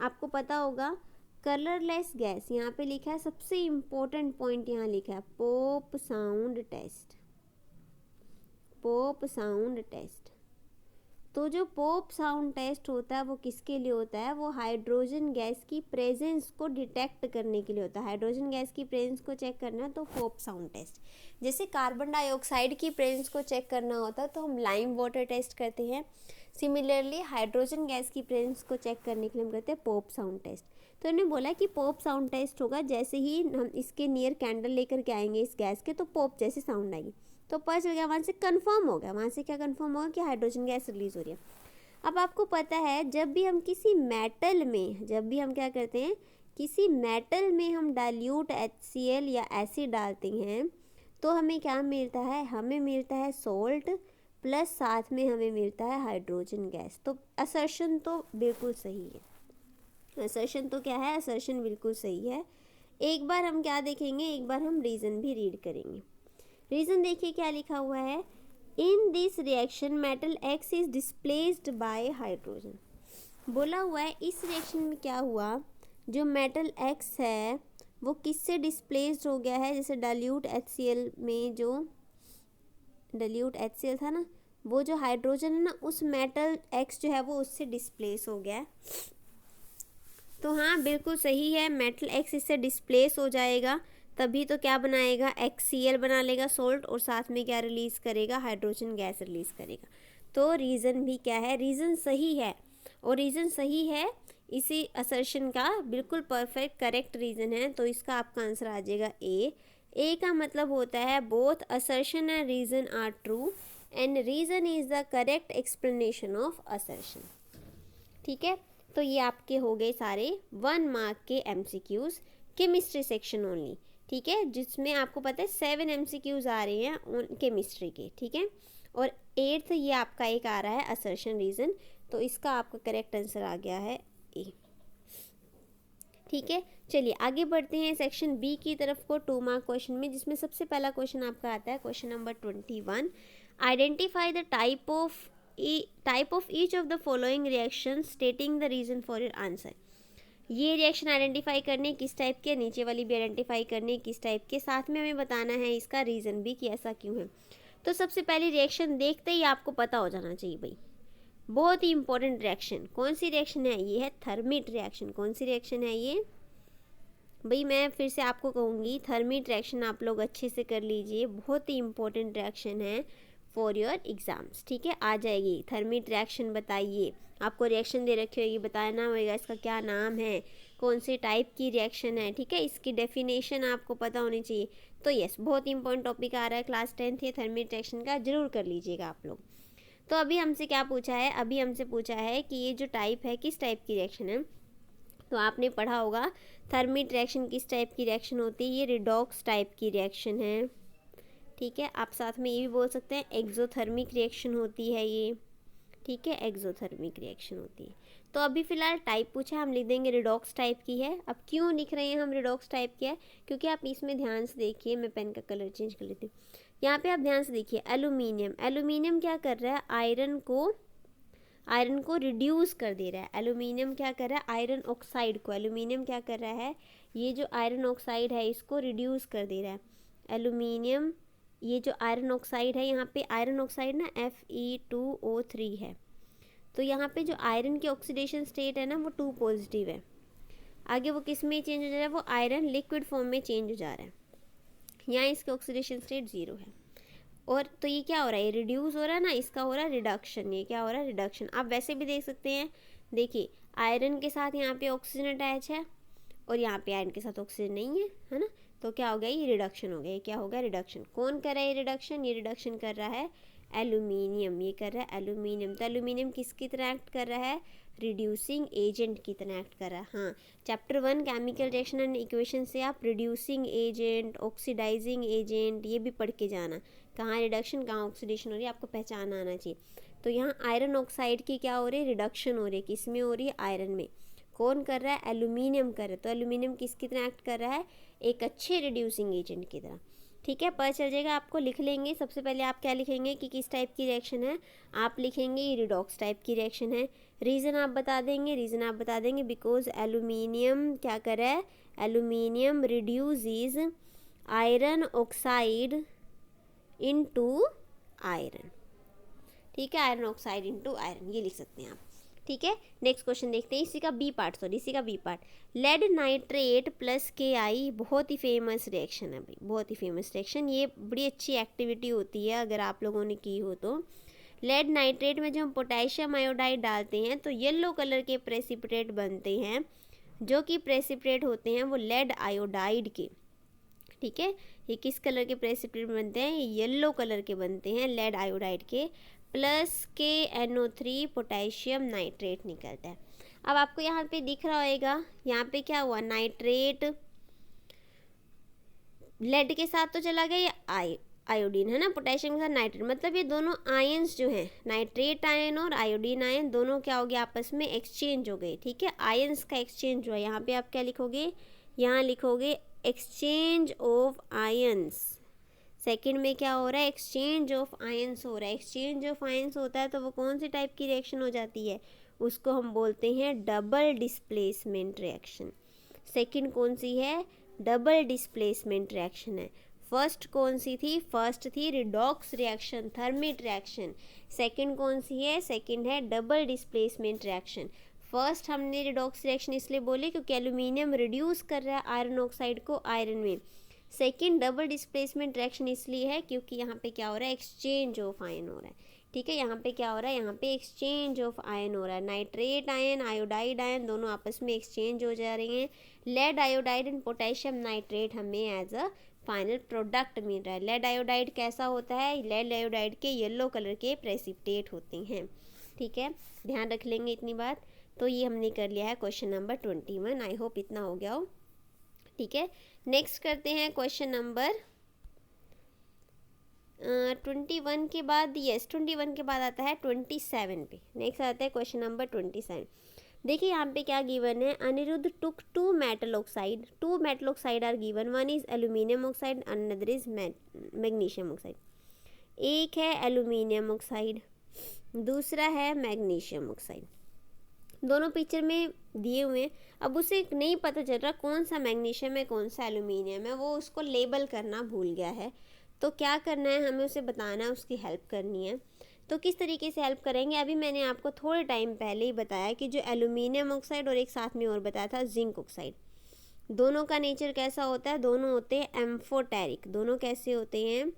आपको पता होगा कलरलेस गैस, यहाँ पे लिखा है सबसे इम्पोर्टेंट पॉइंट, यहाँ लिखा है pop sound test, pop sound test. तो जो पॉप साउंड टेस्ट होता है वो किसके लिए होता है? वो हाइड्रोजन गैस की प्रेजेंस को डिटेक्ट करने के लिए होता है। हाइड्रोजन गैस की प्रेजेंस को चेक करना है तो पॉप साउंड टेस्ट। जैसे कार्बन डाइऑक्साइड की प्रेजेंस को चेक करना होता है तो हम लाइम वाटर टेस्ट करते हैं। सिमिलरली हाइड्रोजन गैस की प्रेजेंस को चेक करने के लिए हम करते हैं पॉप साउंड टेस्ट। तो इन्होंने बोला कि पॉप साउंड टेस्ट होगा जैसे ही हम इसके नियर कैंडल लेकर के आएंगे इस गैस के, तो पॉप जैसे साउंड आएगी। तो पता चल गया, वहाँ से कंफर्म हो गया, वहाँ से क्या कंफर्म होगा कि हाइड्रोजन गैस रिलीज हो रही है। अब आपको पता है जब भी हम किसी मेटल में, जब भी हम क्या करते हैं, किसी मेटल में हम डाइल्यूट HCl या एसिड डालते हैं तो हमें क्या मिलता है? हमें मिलता है सॉल्ट प्लस साथ में हमें मिलता है हाइड्रोजन गैस। तो असर्शन तो बिल्कुल सही है, असर्शन तो क्या है? असर्शन बिल्कुल सही है। एक बार हम क्या देखेंगे, एक बार हम रीज़न भी रीड करेंगे। रीज़न देखिए क्या लिखा हुआ है। In this reaction metal X is displaced by hydrogen. बोला हुआ है इस रिएक्शन में क्या हुआ, जो मेटल X है वो किससे डिस्प्लेस्ड हो गया है? जैसे डाइल्यूट HCl में जो डाइल्यूट HCl था ना, वो जो हाइड्रोजन है ना, उस मेटल X जो है वो उससे डिस्प्लेस हो गया है। तो हाँ बिल्कुल सही है, मेटल X इससे डिस्प्लेस हो जाएगा तभी तो क्या बनाएगा? HCl बना लेगा सॉल्ट, और साथ में क्या रिलीज़ करेगा? हाइड्रोजन गैस रिलीज़ करेगा। तो रीज़न भी क्या है, रीज़न सही है, और रीज़न सही है इसी असर्शन का बिल्कुल परफेक्ट करेक्ट रीज़न है, तो इसका आपका आंसर आ जाएगा ए का मतलब होता है both assertion and reason are true and reason is the correct explanation of assertion. ठीक है, तो ये आपके हो गए सारे 1 मार्क के MCQs केमिस्ट्री सेक्शन ओनली। ठीक है, जिसमें आपको पता है 7 MCQs आ रहे हैं केमिस्ट्री के। ठीक है, और 8th ये आपका एक आ रहा है असर्शन रीज़न, तो इसका आपका करेक्ट आंसर आ गया है ए। ठीक है, चलिए आगे बढ़ते हैं सेक्शन बी की तरफ को 2 मार्क क्वेश्चन में, जिसमें सबसे पहला क्वेश्चन आपका आता है question number 21। Identify the type of each of the following reaction stating the reason for your answer. ये रिएक्शन आइडेंटिफाई करने किस टाइप के, नीचे वाली भी आइडेंटिफाई करने किस टाइप के, साथ में हमें बताना है इसका रीज़न भी कि ऐसा क्यों है। तो सबसे पहले रिएक्शन देखते ही आपको पता हो जाना चाहिए भाई, बहुत ही इंपॉर्टेंट रिएक्शन। कौन सी रिएक्शन है, ये है थर्मिट रिएक्शन। कौन सी रिएक्शन है ये भाई, मैं फिर से आपको कहूँगी थर्मिट रिएक्शन आप लोग अच्छे से कर लीजिए, बहुत ही इंपॉर्टेंट रिएक्शन है फॉर योर एग्जाम्स। ठीक है, आ जाएगी थर्मिट रिएक्शन, बताइए, आपको रिएक्शन दे रखी होगी, बताना होगा इसका क्या नाम है, कौन से टाइप की रिएक्शन है। ठीक है, इसकी डेफिनेशन आपको पता होनी चाहिए। तो यस, बहुत इंपॉर्टेंट टॉपिक आ रहा है क्लास 10th ये थर्मिट रिएक्शन का, जरूर कर लीजिएगा आप लोग। तो अभी हमसे क्या पूछा है, अभी हमसे पूछा है कि ये जो टाइप है किस टाइप की रिएक्शन है। तो आपने पढ़ा होगा थर्मिट रिएक्शन किस टाइप की रिएक्शन होती है, ये रिडॉक्स टाइप की रिएक्शन है। ठीक है, आप साथ में ये भी बोल सकते हैं एक्सोथर्मिक रिएक्शन होती है ये। ठीक है, एक्सोथर्मिक रिएक्शन होती है। तो अभी फ़िलहाल टाइप पूछा, हम लिख देंगे रिडॉक्स टाइप की है। अब क्यों लिख रहे हैं हम रिडॉक्स टाइप की है, क्योंकि आप इसमें ध्यान से देखिए, मैं पेन का कलर चेंज कर लेती हूँ। यहाँ पे आप ध्यान से देखिए, एल्यूमिनियम क्या कर रहा है, आयरन को रिड्यूस कर दे रहा है। एल्यूमिनियम क्या कर रहा है, आयरन ऑक्साइड को, एल्यूमिनियम क्या कर रहा है, ये जो आयरन ऑक्साइड है इसको रिड्यूस कर दे रहा है। एल्यूमिनियम, ये जो आयरन ऑक्साइड है, यहाँ पे आयरन ऑक्साइड ना Fe2O3 है, तो यहाँ पे जो आयरन की ऑक्सीडेशन स्टेट है ना वो 2 पॉजिटिव है। आगे वो किस में चेंज हो जा रहा है, वो आयरन लिक्विड फॉर्म में चेंज हो जा रहा है, यहाँ इसकी ऑक्सीडेशन स्टेट 0 है। और तो ये क्या हो रहा है, ये रिड्यूस हो रहा है ना, इसका हो रहा है रिडक्शन। ये क्या हो रहा है, रिडक्शन। आप वैसे भी देख सकते हैं, देखिए आयरन के साथ यहाँ पे ऑक्सीजन अटैच है और यहाँ पे आयरन के साथ ऑक्सीजन नहीं है ना, तो क्या हो गया, ये रिडक्शन हो गया। ये क्या हो गया, रिडक्शन। कौन कर रहा है ये रिडक्शन, ये रिडक्शन कर रहा है एल्यूमिनियम, ये कर रहा है एल्यूमिनियम। तो एल्यूमिनियम किसकी तरह एक्ट कर रहा है, रिड्यूसिंग एजेंट की तरह एक्ट कर रहा है। हाँ, chapter 1 chemical reaction and equation से आप रिड्यूसिंग एजेंट, ऑक्सीडाइजिंग एजेंट ये भी पढ़ के जाना, कहाँ रिडक्शन कहाँ ऑक्सीडेशन हो रही है, आपको पहचान आना चाहिए। तो यहाँ आयरन ऑक्साइड की क्या हो रही है, रिडक्शन हो रही है। किस में हो रही है, आयरन में। कौन कर रहा है, एल्यूमिनियम कर रहा है। तो एल्यूमिनियम किसकी तरह एक्ट कर रहा है, एक अच्छे रिड्यूसिंग एजेंट की तरह। ठीक है, पता चल जाएगा आपको। लिख लेंगे, सबसे पहले आप क्या लिखेंगे कि किस टाइप की रिएक्शन है, आप लिखेंगे ये रिडॉक्स टाइप की रिएक्शन है। रीज़न आप बता देंगे, बिकॉज एल्यूमिनियम क्या कर रहा है, aluminium reduces iron oxide into iron. ठीक है, आयरन ऑक्साइड इनटू आयरन, ये लिख सकते हैं आप। ठीक है, नेक्स्ट क्वेश्चन देखते हैं, इसी का B part. Lead nitrate plus KI बहुत ही फेमस रिएक्शन है भाई, बहुत ही फेमस रिएक्शन। ये बड़ी अच्छी एक्टिविटी होती है अगर आप लोगों ने की हो तो। लेड नाइट्रेट में जब हम पोटेशियम आयोडाइड डालते हैं तो येलो कलर के प्रेसिपिटेट बनते हैं, जो कि प्रेसिपिटेट होते हैं वो लेड आयोडाइड के। ठीक है, ये किस कलर के प्रेसिपिटेट बनते हैं, ये येलो कलर के बनते हैं, लेड आयोडाइड के। प्लस KNO3 पोटेशियम नाइट्रेट निकलता है। अब आपको यहाँ पे दिख रहा होगा, यहाँ पे क्या हुआ, नाइट्रेट लेड के साथ तो चला गया, ये आयोडीन है ना, पोटेशियम के साथ नाइट्रेट, मतलब ये दोनों आयंस जो हैं, नाइट्रेट आयन और आयोडीन आयन, दोनों क्या हो गया, आपस में एक्सचेंज हो गए। ठीक है, आयंस का एक्सचेंज हुआ। यहाँ पे आप क्या लिखोगे, यहाँ लिखोगे एक्सचेंज ऑफ आयंस। सेकंड में क्या हो रहा है, एक्सचेंज ऑफ आयंस हो रहा है। एक्सचेंज ऑफ आयंस होता है तो वो कौन सी टाइप की रिएक्शन हो जाती है, उसको हम बोलते हैं डबल डिस्प्लेसमेंट रिएक्शन। सेकंड कौन सी है, डबल डिस्प्लेसमेंट रिएक्शन है। फर्स्ट कौन सी थी, फर्स्ट थी redox reaction, thermite reaction. Second कौन सी है, सेकंड है डबल डिस्प्लेसमेंट रिएक्शन। फर्स्ट हमने रिडॉक्स रिएक्शन इसलिए बोले क्योंकि एल्यूमिनियम रिड्यूस कर रहा है आयरन ऑक्साइड को आयरन में। सेकेंड डबल डिस्प्लेसमेंट रिएक्शन इसलिए है क्योंकि यहाँ पे क्या हो रहा है, एक्सचेंज ऑफ आयन हो रहा है। ठीक है, यहाँ पे क्या हो रहा है, यहाँ पे एक्सचेंज ऑफ आयन हो रहा है, नाइट्रेट आयन, आयोडाइड आयन दोनों आपस में एक्सचेंज हो जा रही हैं। Lead iodide and potassium nitrate हमें एज अ फाइनल प्रोडक्ट मिल रहा है। लेड आयोडाइड कैसा होता है, लेड आयोडाइड के येलो कलर के प्रेसिपिटेट होते हैं। ठीक है, ध्यान रख लेंगे इतनी बात। तो ये हमने कर लिया है क्वेश्चन नंबर 21। आई होप इतना हो गया हो। ठीक है, नेक्स्ट करते हैं क्वेश्चन नंबर 21 के बाद, यस 21 के बाद आता है 27 पे। नेक्स्ट आता है क्वेश्चन नंबर 27। देखिए यहाँ पे क्या गिवन है, Anirudh took two metal oxide, two metal oxide are given, one is aluminium oxide, another is magnesium oxide. एक है एल्यूमिनियम ऑक्साइड, दूसरा है मैग्नीशियम ऑक्साइड, दोनों पिक्चर में दिए हुए हैं। अब उसे नहीं पता चल रहा कौन सा मैग्नीशियम है कौन सा एल्यूमिनियम है, वो उसको लेबल करना भूल गया है। तो क्या करना है, हमें उसे बताना है, उसकी हेल्प करनी है। तो किस तरीके से हेल्प करेंगे, अभी मैंने आपको थोड़े टाइम पहले ही बताया कि जो एल्यूमिनियम ऑक्साइड और एक साथ में और बताया था जिंक ऑक्साइड, दोनों का नेचर कैसा होता है, दोनों होते हैं एम्फोटेरिक। दोनों कैसे होते हैं,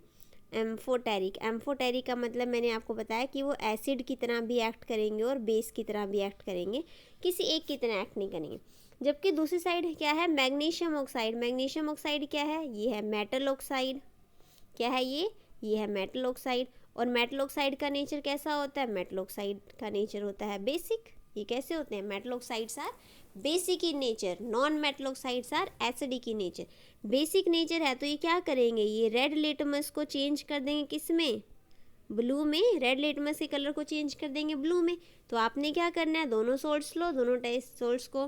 एम्फोटेरिक। एम्फोटेरिक का मतलब मैंने आपको बताया कि वो एसिड की तरह भी एक्ट करेंगे और बेस की तरह भी एक्ट करेंगे, किसी एक की तरह एक्ट नहीं करेंगे। जबकि दूसरी साइड क्या है, मैग्नीशियम ऑक्साइड। मैग्नीशियम ऑक्साइड क्या है, ये है मेटल ऑक्साइड। क्या है ये है मेटल ऑक्साइड। और मेटल ऑक्साइड का नेचर कैसा होता है, मेटल ऑक्साइड का नेचर होता है बेसिक। ये कैसे होते हैं, metal oxides are basic in nature, non metal oxides are acidic in nature. Basic nature है तो ये क्या करेंगे, ये रेड लिटमस को चेंज कर देंगे किस में, ब्लू में। रेड लिटमस के कलर को चेंज कर देंगे ब्लू में। तो आपने क्या करना है, दोनों सोल्ट्स लो, दोनों टेस्ट सोल्ट्स को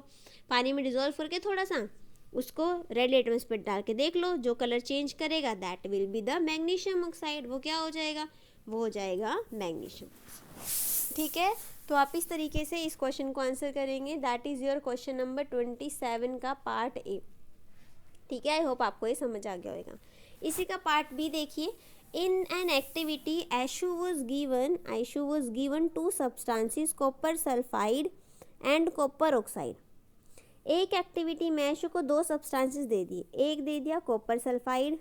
पानी में डिजोल्व करके थोड़ा सा उसको रेड लिटमस पे डाल के देख लो, जो कलर चेंज करेगा that will be the magnesium oxide. वो क्या हो जाएगा, वो हो जाएगा मैग्नीशियम। ठीक है, तो आप इस तरीके से इस क्वेश्चन को आंसर करेंगे। That is your question number 27 का पार्ट ए। ठीक है, आई होप आपको ये समझ आ गया होगा। इसी का पार्ट बी देखिए, in an activity Aishu was given to substances copper sulphide and copper oxide. एक एक्टिविटी में आयशु को दो सब्सटेंसेस दे दिए, एक दे दिया कॉपर सल्फाइड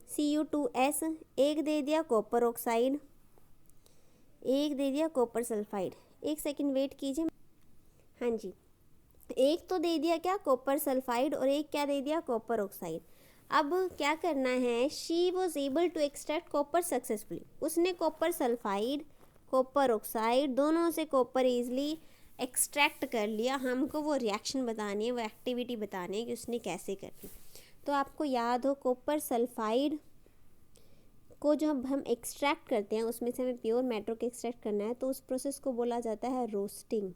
Cu2S, एक दे दिया कॉपर ऑक्साइड, एक दे दिया कॉपर सल्फाइड। एक सेकंड वेट कीजिए। हाँ जी, एक तो दे दिया क्या कॉपर सल्फाइड और एक क्या दे दिया कॉपर ऑक्साइड। अब क्या करना है, she was able to extract copper successfully. उसने कॉपर सल्फाइड कॉपर ऑक्साइड दोनों से कॉपर ईजिली एक्सट्रैक्ट कर लिया। हमको वो रिएक्शन बतानी है, वो एक्टिविटी बतानी है कि उसने कैसे कर ली। तो आपको याद हो, कॉपर सल्फाइड को जब हम एक्सट्रैक्ट करते हैं उसमें से हमें प्योर मेटल को एक्सट्रैक्ट करना है तो उस प्रोसेस को बोला जाता है रोस्टिंग।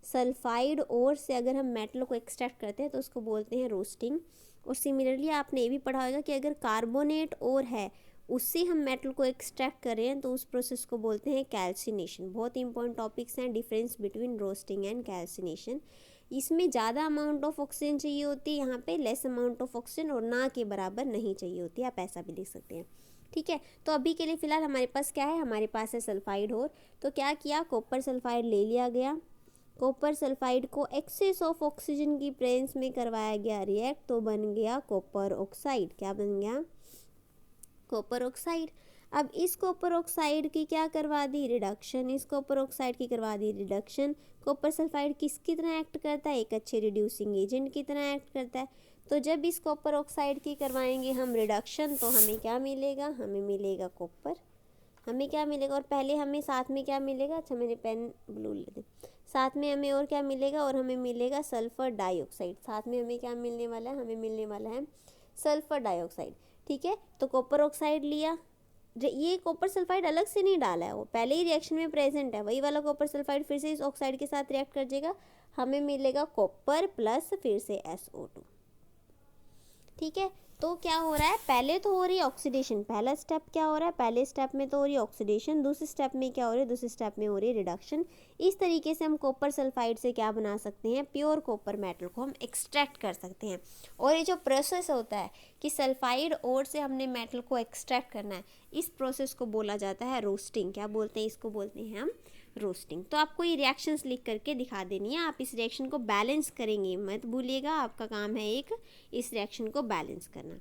सल्फाइड और से अगर हम मेटल को एक्सट्रैक्ट करते हैं तो उसको बोलते हैं रोस्टिंग। और सिमिलरली आपने ये भी पढ़ा होगा कि अगर कार्बोनेट और है उससे हम मेटल को एक्सट्रैक्ट कर रहे हैं तो उस प्रोसेस को बोलते हैं कैल्सिनेशन। बहुत इंपॉर्टेंट टॉपिक्स हैं, difference between roasting and calcination. इसमें ज़्यादा अमाउंट ऑफ ऑक्सीजन चाहिए होती है, यहाँ पे लेस अमाउंट ऑफ ऑक्सीजन और ना के बराबर नहीं चाहिए होती है, आप ऐसा भी लिख सकते हैं। ठीक है, तो अभी के लिए फ़िलहाल हमारे पास क्या है, हमारे पास है सल्फाइड। और तो क्या किया, कॉपर सल्फाइड ले लिया गया। कॉपर सल्फाइड को एक्सेस ऑफ ऑक्सीजन की प्रेजेंस में करवाया गया रिएक्ट, तो बन गया कॉपर ऑक्साइड। क्या बन गया, कॉपर ऑक्साइड। अब इस कॉपर ऑक्साइड की क्या करवा दी, रिडक्शन। इस कॉपर ऑक्साइड की करवा दी रिडक्शन। कॉपर सल्फाइड किसकी तरह एक्ट करता है, एक अच्छे रिड्यूसिंग एजेंट की तरह एक्ट करता है। तो जब इस कॉपर ऑक्साइड की करवाएंगे हम रिडक्शन तो हमें क्या मिलेगा, हमें मिलेगा कॉपर। हमें क्या मिलेगा, और पहले हमें साथ में क्या मिलेगा, अच्छा मैंने पेन ब्लू ले दी, साथ में हमें और क्या मिलेगा, और हमें मिलेगा सल्फर डाइऑक्साइड। साथ में हमें क्या मिलने वाला है, हमें मिलने वाला है सल्फर डाइऑक्साइड। ठीक है, तो कॉपर ऑक्साइड लिया, ये कॉपर सल्फाइड अलग से नहीं डाला है, वो पहले ही रिएक्शन में प्रेजेंट है। वही वाला कॉपर सल्फाइड फिर से इस ऑक्साइड के साथ रिएक्ट कर जाएगा, हमें मिलेगा कॉपर प्लस फिर से SO2। ठीक है, तो क्या हो रहा है, पहले तो हो रही है ऑक्सीडेशन। पहला स्टेप क्या हो रहा है, पहले स्टेप में तो हो रही है ऑक्सीडेशन, दूसरे स्टेप में क्या हो रही है, दूसरे स्टेप में हो रही है रिडक्शन। इस तरीके से हम कॉपर सल्फाइड से क्या बना सकते हैं, प्योर कॉपर मेटल को हम एक्सट्रैक्ट कर सकते हैं। और ये जो प्रोसेस होता है कि सल्फाइड और से हमने मेटल को एक्सट्रैक्ट करना है, इस प्रोसेस को बोला जाता है रोस्टिंग। क्या बोलते हैं, इसको बोलते हैं हम रोस्टिंग। तो आपको ये रिएक्शंस लिख करके दिखा देनी है, आप इस रिएक्शन को बैलेंस करेंगे, मत भूलिएगा, आपका काम है एक इस रिएक्शन को बैलेंस करना।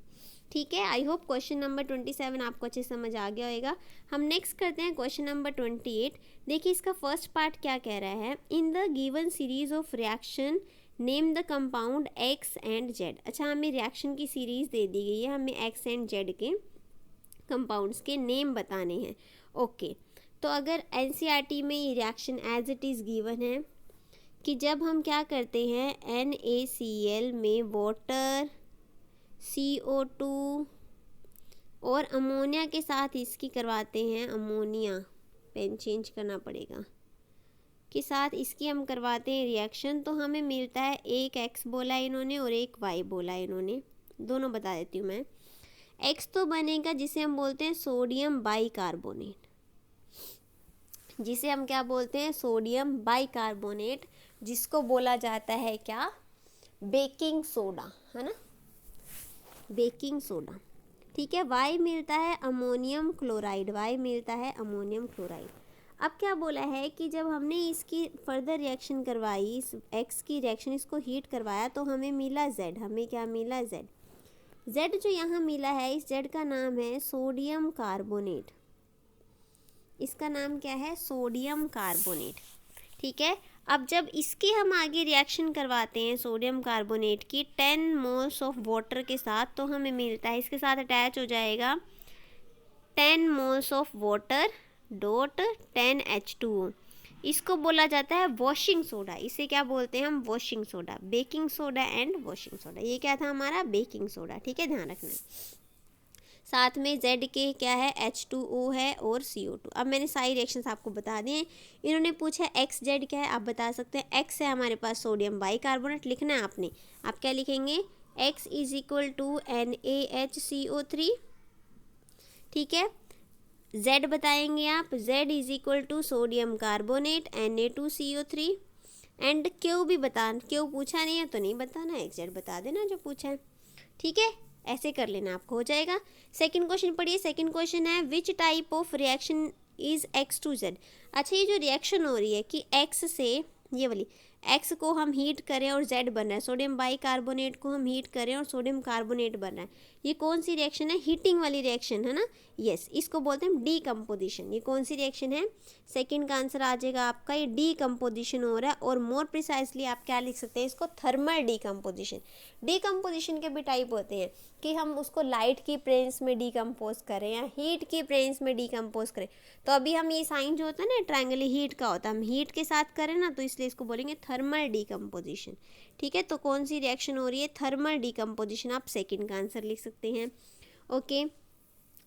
ठीक है, आई होप क्वेश्चन नंबर 27 आपको अच्छे समझ आ गया होगा। हम नेक्स्ट करते हैं क्वेश्चन नंबर 28। देखिए इसका फर्स्ट पार्ट क्या कह रहा है, in the given series of reaction name the compound x and Z. अच्छा, हमें रिएक्शन की सीरीज दे दी गई है, हमें एक्स एंड जेड के कंपाउंड्स के नेम बताने हैं। ओके, तो अगर एनसीईआरटी में ये reaction as it is given है कि जब हम क्या करते हैं NaCl में वाटर, CO2 और अमोनिया के साथ इसकी करवाते हैं, अमोनिया पेन चेंज करना पड़ेगा, के साथ इसकी हम करवाते हैं रिएक्शन, तो हमें मिलता है एक X बोला है इन्होंने और एक Y बोला है इन्होंने, दोनों बता देती हूँ मैं। X तो बनेगा जिसे हम बोलते हैं सोडियम बाइकार्बोनेट, जिसे हम क्या बोलते हैं, सोडियम बाइकार्बोनेट, जिसको बोला जाता है क्या, बेकिंग सोडा, है ना, बेकिंग सोडा। ठीक है, Y मिलता है अमोनियम क्लोराइड, Y मिलता है अमोनियम क्लोराइड। अब क्या बोला है कि जब हमने इसकी फर्दर रिएक्शन करवाई, इस X की रिएक्शन इसको हीट करवाया, तो हमें मिला Z, हमें क्या मिला, Z जो यहाँ मिला है, इस Z का नाम है सोडियम कार्बोनेट, इसका नाम क्या है, सोडियम कार्बोनेट। ठीक है, अब जब इसकी हम आगे रिएक्शन करवाते हैं सोडियम कार्बोनेट की 10 मोल्स ऑफ वाटर के साथ, तो हमें मिलता है, इसके साथ अटैच हो जाएगा 10 moles of water dot 10 H2O। इसको बोला जाता है वॉशिंग सोडा, इसे क्या बोलते हैं हम, washing soda, baking soda and washing soda. ये क्या था हमारा, बेकिंग सोडा। ठीक है, ध्यान रखना। साथ में Z के क्या है, H2O है और CO2। अब मैंने सारी रिएक्शंस आपको बता दिए हैं। इन्होंने पूछा XZ क्या है, आप बता सकते हैं X है हमारे पास सोडियम बाइकार्बोनेट, लिखना है आपने। आप क्या लिखेंगे, X is equal to NaHCO3। ठीक है, Z बताएंगे आप, Z is equal to sodium carbonate Na2CO3 and Q भी बता, Q पूछा नहीं है तो नहीं बताना, XZ बता देना जो पूछा है। ठीक है, ऐसे कर लेना, आपको हो जाएगा। सेकंड क्वेश्चन पढ़िए। सेकंड क्वेश्चन है which type of reaction is X2Z। अच्छा, ये जो रिएक्शन हो रही है कि X से, ये वाली X को हम हीट करें और Z बन रहा है, सोडियम बाइकार्बोनेट को हम हीट करें और सोडियम कार्बोनेट बन रहा है, ये कौन सी रिएक्शन है, हीटिंग वाली रिएक्शन है ना, यस, इसको बोलते हैं डीकम्पोजिशन। ये कौन सी रिएक्शन है, सेकंड का आंसर आ जाएगा आपका, ये डीकम्पोजिशन हो रहा है। और मोर प्रिसाइसली आप क्या लिख सकते हैं इसको, थर्मल डीकम्पोजिशन। डीकम्पोजिशन के भी टाइप होते हैं कि हम उसको लाइट की प्रेजेंस में डीकम्पोज करें या हीट की प्रेजेंस में डीकम्पोज करें। तो अभी हम ये साइन जो होता है ना ट्रायंगल, हीट का होता है, हम हीट के साथ करें ना, तो इसलिए इसको बोलेंगे थर्मल डीकम्पोजिशन। ठीक है, तो कौन सी रिएक्शन हो रही है, थर्मल डीकम्पोजिशन। आप सेकंड का आंसर लिख सकते हैं। ओके,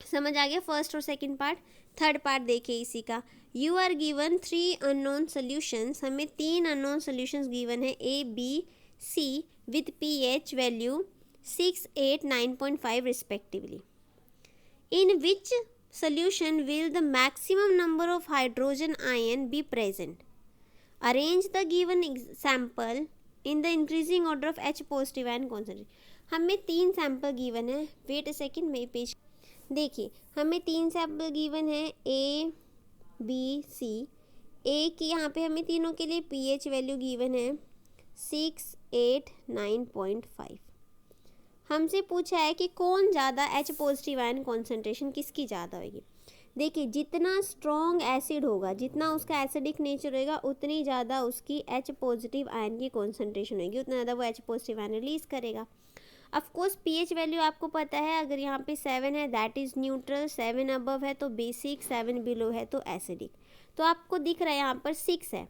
समझ आ गया फर्स्ट और सेकंड पार्ट। थर्ड पार्ट देखिए इसी का, you are given 3 unknown solutions, हमें 3 अननोन सोल्यूशंस गिवन है A, B, C with pH value 6, 8, 9.5 respectively. In which solution will the maximum number of hydrogen ion be present? Arrange the given sample in the increasing order of H positive ion concentration. हमें 3 sample given है, wait a second मैं page, देखिए हमें 3 sample given है A, B, C। A की यहाँ पे हमें तीनों के लिए pH वैल्यू गिवन है 6, 8, 9.5। हमसे पूछा है कि कौन ज़्यादा H पॉजिटिव आयन कॉन्सेंट्रेशन किसकी ज़्यादा होगी। देखिए, जितना स्ट्रॉन्ग एसिड होगा, जितना उसका एसिडिक नेचर होगा, उतनी ज़्यादा उसकी H पॉजिटिव आयन की कॉन्सेंट्रेशन होगी, उतना ज़्यादा वो H पॉजिटिव आयन रिलीज़ करेगा। ऑफ कोर्स pH वैल्यू आपको पता है, अगर यहाँ पे 7 है दैट इज़ न्यूट्रल, 7 अबव है तो बेसिक, 7 बिलो है तो एसिडिक। तो आपको दिख रहा है यहाँ पर 6 है,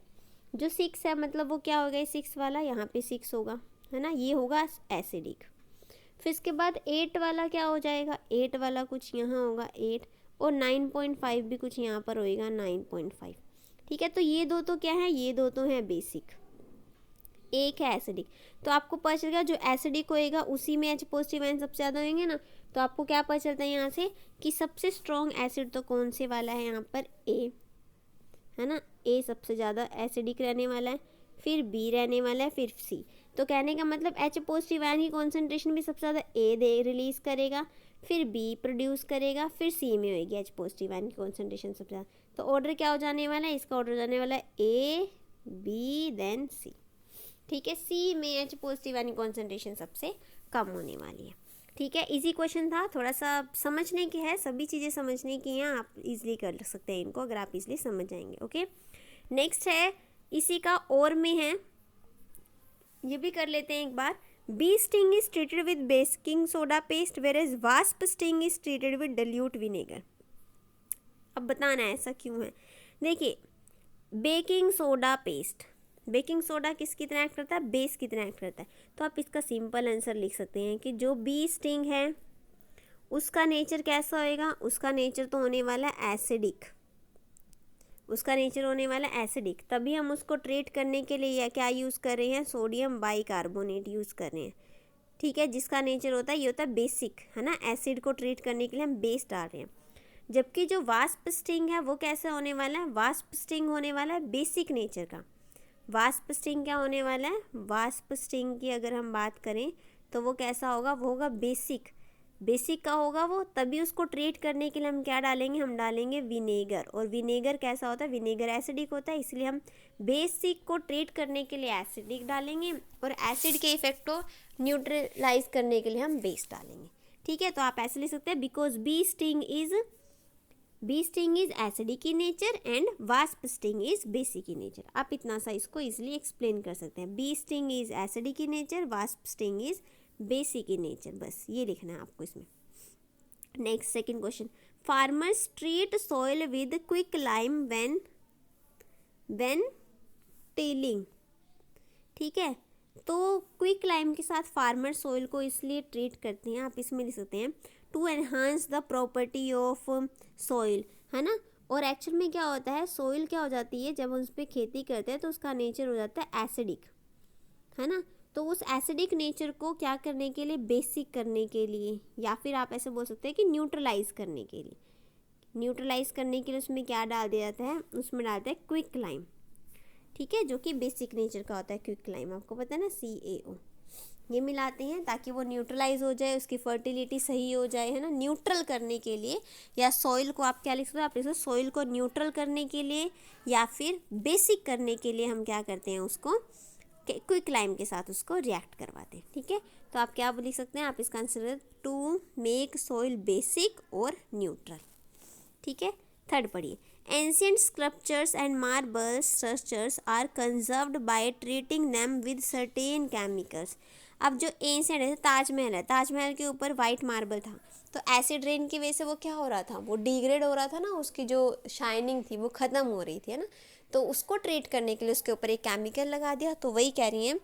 जो 6 है मतलब वो क्या होगा, 6 वाला यहाँ पे 6 होगा, है ना, ये होगा एसिडिक। फिर इसके बाद 8 वाला क्या हो जाएगा, 8 वाला कुछ यहाँ होगा 8, और 9.5 भी कुछ यहाँ पर होएगा 9.5। ठीक है, तो ये दो तो क्या है, ये दो तो हैं बेसिक, एक है एसिडिक। तो आपको पता चलेगा जो एसिडिक होएगा उसी में H पॉजिटिव आयन सबसे ज़्यादा होंगे ना। तो आपको क्या पता चलता है यहाँ से कि सबसे स्ट्रॉन्ग एसिड तो कौन से वाला है, यहाँ पर A है ना, A सबसे ज़्यादा एसिडिक रहने वाला है, फिर B रहने वाला है, फिर C। तो कहने का मतलब H पॉजिटिव आयन की कॉन्सेंट्रेशन भी सबसे ज़्यादा A दे रिलीज़ करेगा, फिर B प्रोड्यूस करेगा, फिर C में होगी H पॉजिटिव आयन की कॉन्सेंट्रेशन सबसे ज़्यादा। तो ऑर्डर क्या हो जाने वाला है, इसका ऑर्डर हो जाने वाला है A, B देन C। ठीक है, C में H पॉजिटिव आयन की कॉन्सेंट्रेशन सबसे कम होने वाली है। ठीक है, इजी क्वेश्चन था, थोड़ा सा समझने की है, सभी चीज़ें समझने की हैं, आप इजीली कर सकते हैं इनको अगर आप इजीली समझ जाएंगे। ओके, नेक्स्ट है इसी का और में है, ये भी कर लेते हैं एक बार। B sting is treated with baking soda paste whereas wasp sting is treated with dilute vinegar. अब बताना है ऐसा क्यों है। देखिए, baking soda paste, baking soda किसकी तरह एक्ट करता है, बेस की तरह एक्ट करता है। तो आप इसका सिंपल आंसर लिख सकते हैं कि जो बी स्टिंग है उसका नेचर कैसा होएगा, उसका नेचर तो होने वाला है एसिडिक, उसका नेचर होने वाला एसिडिक। तभी हम उसको ट्रीट करने के लिए क्या यूज़ कर रहे हैं, सोडियम बाइकार्बोनेट यूज़ कर रहे हैं। ठीक है, जिसका नेचर होता है ये होता है बेसिक, है ना, एसिड को ट्रीट करने के लिए हम बेस डाल रहे हैं। जबकि जो वास्प स्टिंग है वो कैसे होने वाला है, वास्प स्टिंग होने वाला है बेसिक नेचर का। वास्प स्टिंग क्या होने वाला है, वास्प स्टिंग की अगर हम बात करें तो वो कैसा होगा, वो होगा बेसिक, बेसिक का होगा वो। तभी उसको ट्रीट करने के लिए हम क्या डालेंगे, हम डालेंगे विनेगर। और विनेगर कैसा होता है, विनेगर एसिडिक होता है, इसलिए हम बेसिक को ट्रीट करने के लिए एसिडिक डालेंगे और एसिड के इफेक्ट को न्यूट्रलाइज करने के लिए हम बेस डालेंगे। ठीक है, तो आप ऐसे लिख सकते हैं because bee sting is acidic in nature and wasp sting is basic in nature. आप इतना सा इसको इजिली एक्सप्लेन कर सकते हैं, bee sting is acidic in nature, wasp sting is basic in nature, बस ये लिखना है आपको इसमें। Next second question, farmers treat soil with quick lime when tilling. ठीक है, तो क्विक लाइम के साथ फार्मर सॉइल को इसलिए ट्रीट करते हैं, आप इसमें लिख सकते हैं to enhance the property of soil, है ना। और एक्चुअल में क्या होता है, सॉइल क्या हो जाती है जब हम उस पर खेती करते हैं तो उसका नेचर हो जाता है एसिडिक, है ना। तो उस एसिडिक नेचर को क्या करने के लिए, बेसिक करने के लिए, या फिर आप ऐसे बोल सकते हैं कि न्यूट्रलाइज करने के लिए, न्यूट्रलाइज करने के लिए उसमें क्या डाल दिया जाता है, उसमें डालते हैं क्विक लाइम। ठीक है, जो कि बेसिक नेचर का होता है क्विक लाइम, आपको पता है ना, CaO, ये मिलाते हैं ताकि वो न्यूट्रलाइज हो जाए, उसकी फर्टिलिटी सही हो जाए, है ना, न्यूट्रल करने के लिए। या सॉइल को आप क्या लिख सकते हो, आप लिख सकते हो सॉइल को न्यूट्रल करने के लिए या फिर बेसिक करने के लिए हम क्या करते हैं, उसको क्विक लाइम के साथ उसको रिएक्ट करवाते हैं। ठीक है, तो आप क्या लिख सकते हैं, आप इसका answer to make soil basic और न्यूट्रल। ठीक है, थर्ड पढ़िए, ancient sculptures and marble structures are conserved by treating them with certain chemicals. अब जो एंशियंट है, ताजमहल है, ताजमहल के ऊपर वाइट मार्बल था, तो एसिड रेन की वजह से वो क्या हो रहा था, वो डिग्रेड हो रहा था ना, उसकी जो शाइनिंग थी वो ख़त्म हो रही थी, है ना। तो उसको ट्रीट करने के लिए उसके ऊपर एक केमिकल लगा दिया। तो वही कह रही हैं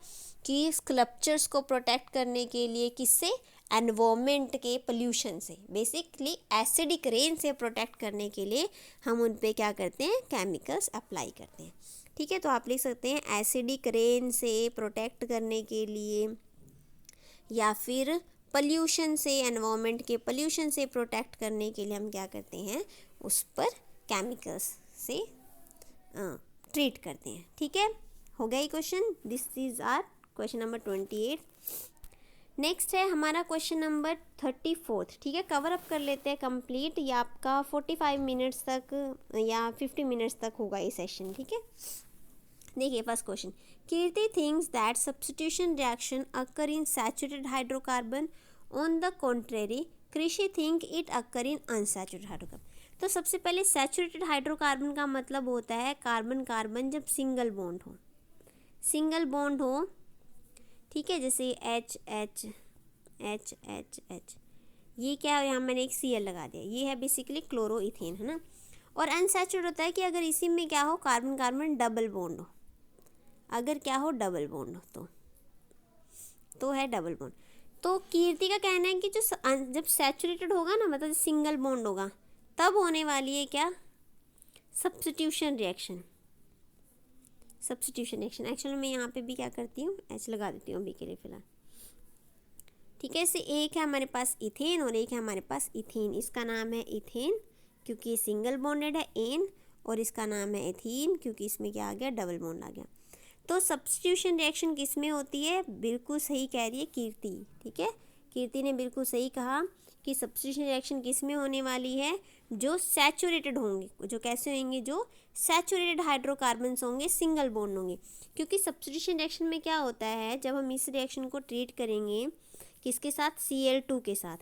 कि स्कल्पचर्स को प्रोटेक्ट करने के लिए किससे, एनवायरनमेंट के पोल्यूशन से, बेसिकली एसिडिक रेन से प्रोटेक्ट करने के लिए हम उन पे क्या करते हैं, केमिकल्स अप्लाई करते हैं। ठीक है, तो आप लिख सकते हैं एसिडिक रेन से प्रोटेक्ट करने के लिए या फिर पोल्यूशन से, एनवायरनमेंट के पोल्यूशन से प्रोटेक्ट करने के लिए हम क्या करते हैं, उस पर केमिकल्स से ट्रीट करते हैं। ठीक है, हो गया ये question, this is our question number 28। Next है हमारा क्वेश्चन नंबर 34। ठीक है, कवर अप कर लेते हैं कंप्लीट, या आपका 45 मिनट्स तक या 50 मिनट्स तक होगा ये सेशन। ठीक है, देखिए first question, Kirti thinks that substitution reaction occur in saturated hydrocarbon, on the contrary Krishi think it occur in unsaturated hydrocarbon. तो सबसे पहले सैचुरेटेड हाइड्रोकार्बन का मतलब होता है कार्बन कार्बन जब सिंगल बॉन्ड हो, सिंगल बॉन्ड हो। ठीक है, जैसे H H H H H, ये क्या है, यहाँ मैंने एक Cl लगा दिया, ये है बेसिकली क्लोरोइथेन, है ना। और अनसैचुरेटेड होता है कि अगर इसी में क्या हो, कार्बन कार्बन डबल बॉन्ड हो, अगर क्या हो, डबल बॉन्ड हो तो है डबल बॉन्ड। तो कीर्ति का कहना है कि जो जब सैचुरेटेड होगा ना, मतलब सिंगल बॉन्ड होगा, तब होने वाली है क्या, substitution reaction. Substitution reaction actually मैं यहाँ पे भी क्या करती हूँ, H लगा देती हूँ अभी के लिए फ़िलहाल। ठीक है, इससे एक है हमारे पास इथेन और एक है हमारे पास इथेन, इसका नाम है इथेन क्योंकि ये सिंगल बॉन्डेड है एन, और इसका नाम है एथीन क्योंकि इसमें क्या आ गया, डबल बॉन्ड आ गया। तो सब्स्टिट्यूशन रिएक्शन किस में होती है, बिल्कुल सही कह रही है कीर्ति। ठीक है, कीर्ति ने बिल्कुल सही कहा कि सब्स्टिट्यूशन रिएक्शन किस में होने वाली है, जो सैचुरेटेड होंगे, जो कैसे होंगे, जो सैचुरेटेड हाइड्रोकार्बन्स होंगे, सिंगल बॉन्ड होंगे। क्योंकि सब्स्टिट्यूशन रिएक्शन में क्या होता है, जब हम इस रिएक्शन को ट्रीट करेंगे किसके साथ, Cl2 के साथ।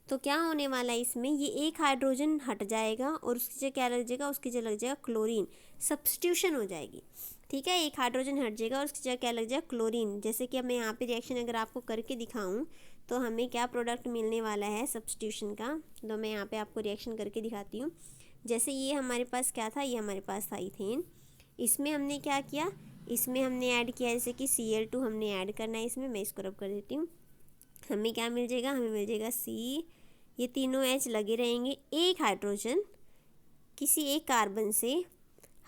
तो क्या होने वाला है इसमें, ये एक हाइड्रोजन हट जाएगा और उसकी जगह क्या लग जाएगा, उसकी जगह लग जाएगा क्लोरीन, सब्स्टिट्यूशन हो जाएगी। ठीक है, एक हाइड्रोजन हट जाएगा और उसकी जगह क्या लग जाएगा, क्लोरीन। जैसे कि अब मैं यहाँ पे रिएक्शन अगर आपको करके दिखाऊँ तो हमें क्या प्रोडक्ट मिलने वाला है सब्स्टिट्यूशन का। तो मैं यहाँ पे आपको रिएक्शन करके दिखाती हूँ। जैसे ये हमारे पास क्या था, ये हमारे पास था इथेन। इसमें हमने क्या किया, इसमें हमने ऐड किया जैसे कि Cl2 हमने ऐड करना है इसमें। मैं इसको रब कर देती हूँ। हमें क्या मिल जाएगा, हमें मिल जाएगा C, ये तीनों H लगे रहेंगे, एक हाइड्रोजन किसी एक कार्बन से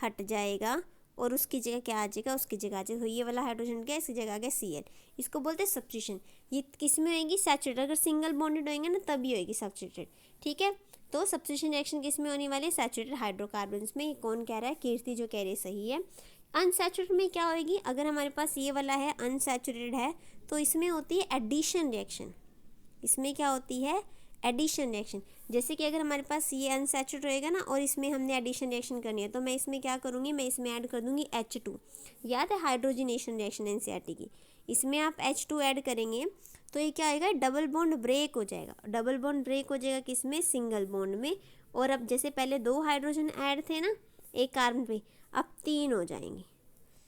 हट जाएगा और उसकी जगह क्या आ जाएगा, उसकी जगह आ जाएगा, तो ये वाला हाइड्रोजन क्या है, इसकी जगह आ गया Cl। इसको बोलते हैं सब्स्टिट्यूशन। ये किस में होएगी, सैचुरेटेड। अगर सिंगल बॉन्डेड होएंगे ना तभी होएगी सब्स्टिट्यूटेड। ठीक है, तो सब्स्टिट्यूशन रिएक्शन किस में होने वाली है, सैचुरेटेड हाइड्रोकार्बन्स में। कौन कह रहा है, कीर्ति जो कह रही है सही है। अनसैचुरेटेड में क्या होएगी, अगर हमारे पास ये वाला है अनसैचुरेटेड है तो इसमें होती है एडिशन रिएक्शन। इसमें क्या होती है, एडिशन रिएक्शन। जैसे कि अगर हमारे पास ये अनसैचुरेटेड रहेगा ना और इसमें हमने एडिशन रिएक्शन करनी है तो मैं इसमें क्या करूँगी, मैं इसमें ऐड कर दूँगी H2। याद है हाइड्रोजनेशन रिएक्शन NCERT की, इसमें आप H2 ऐड करेंगे तो ये क्या आएगा, डबल बॉन्ड ब्रेक हो जाएगा। डबल बॉन्ड ब्रेक हो जाएगा किस में, सिंगल बॉन्ड में। और अब जैसे पहले 2 हाइड्रोजन ऐड थे ना एक कार्बन पे, अब 3 हो जाएंगे।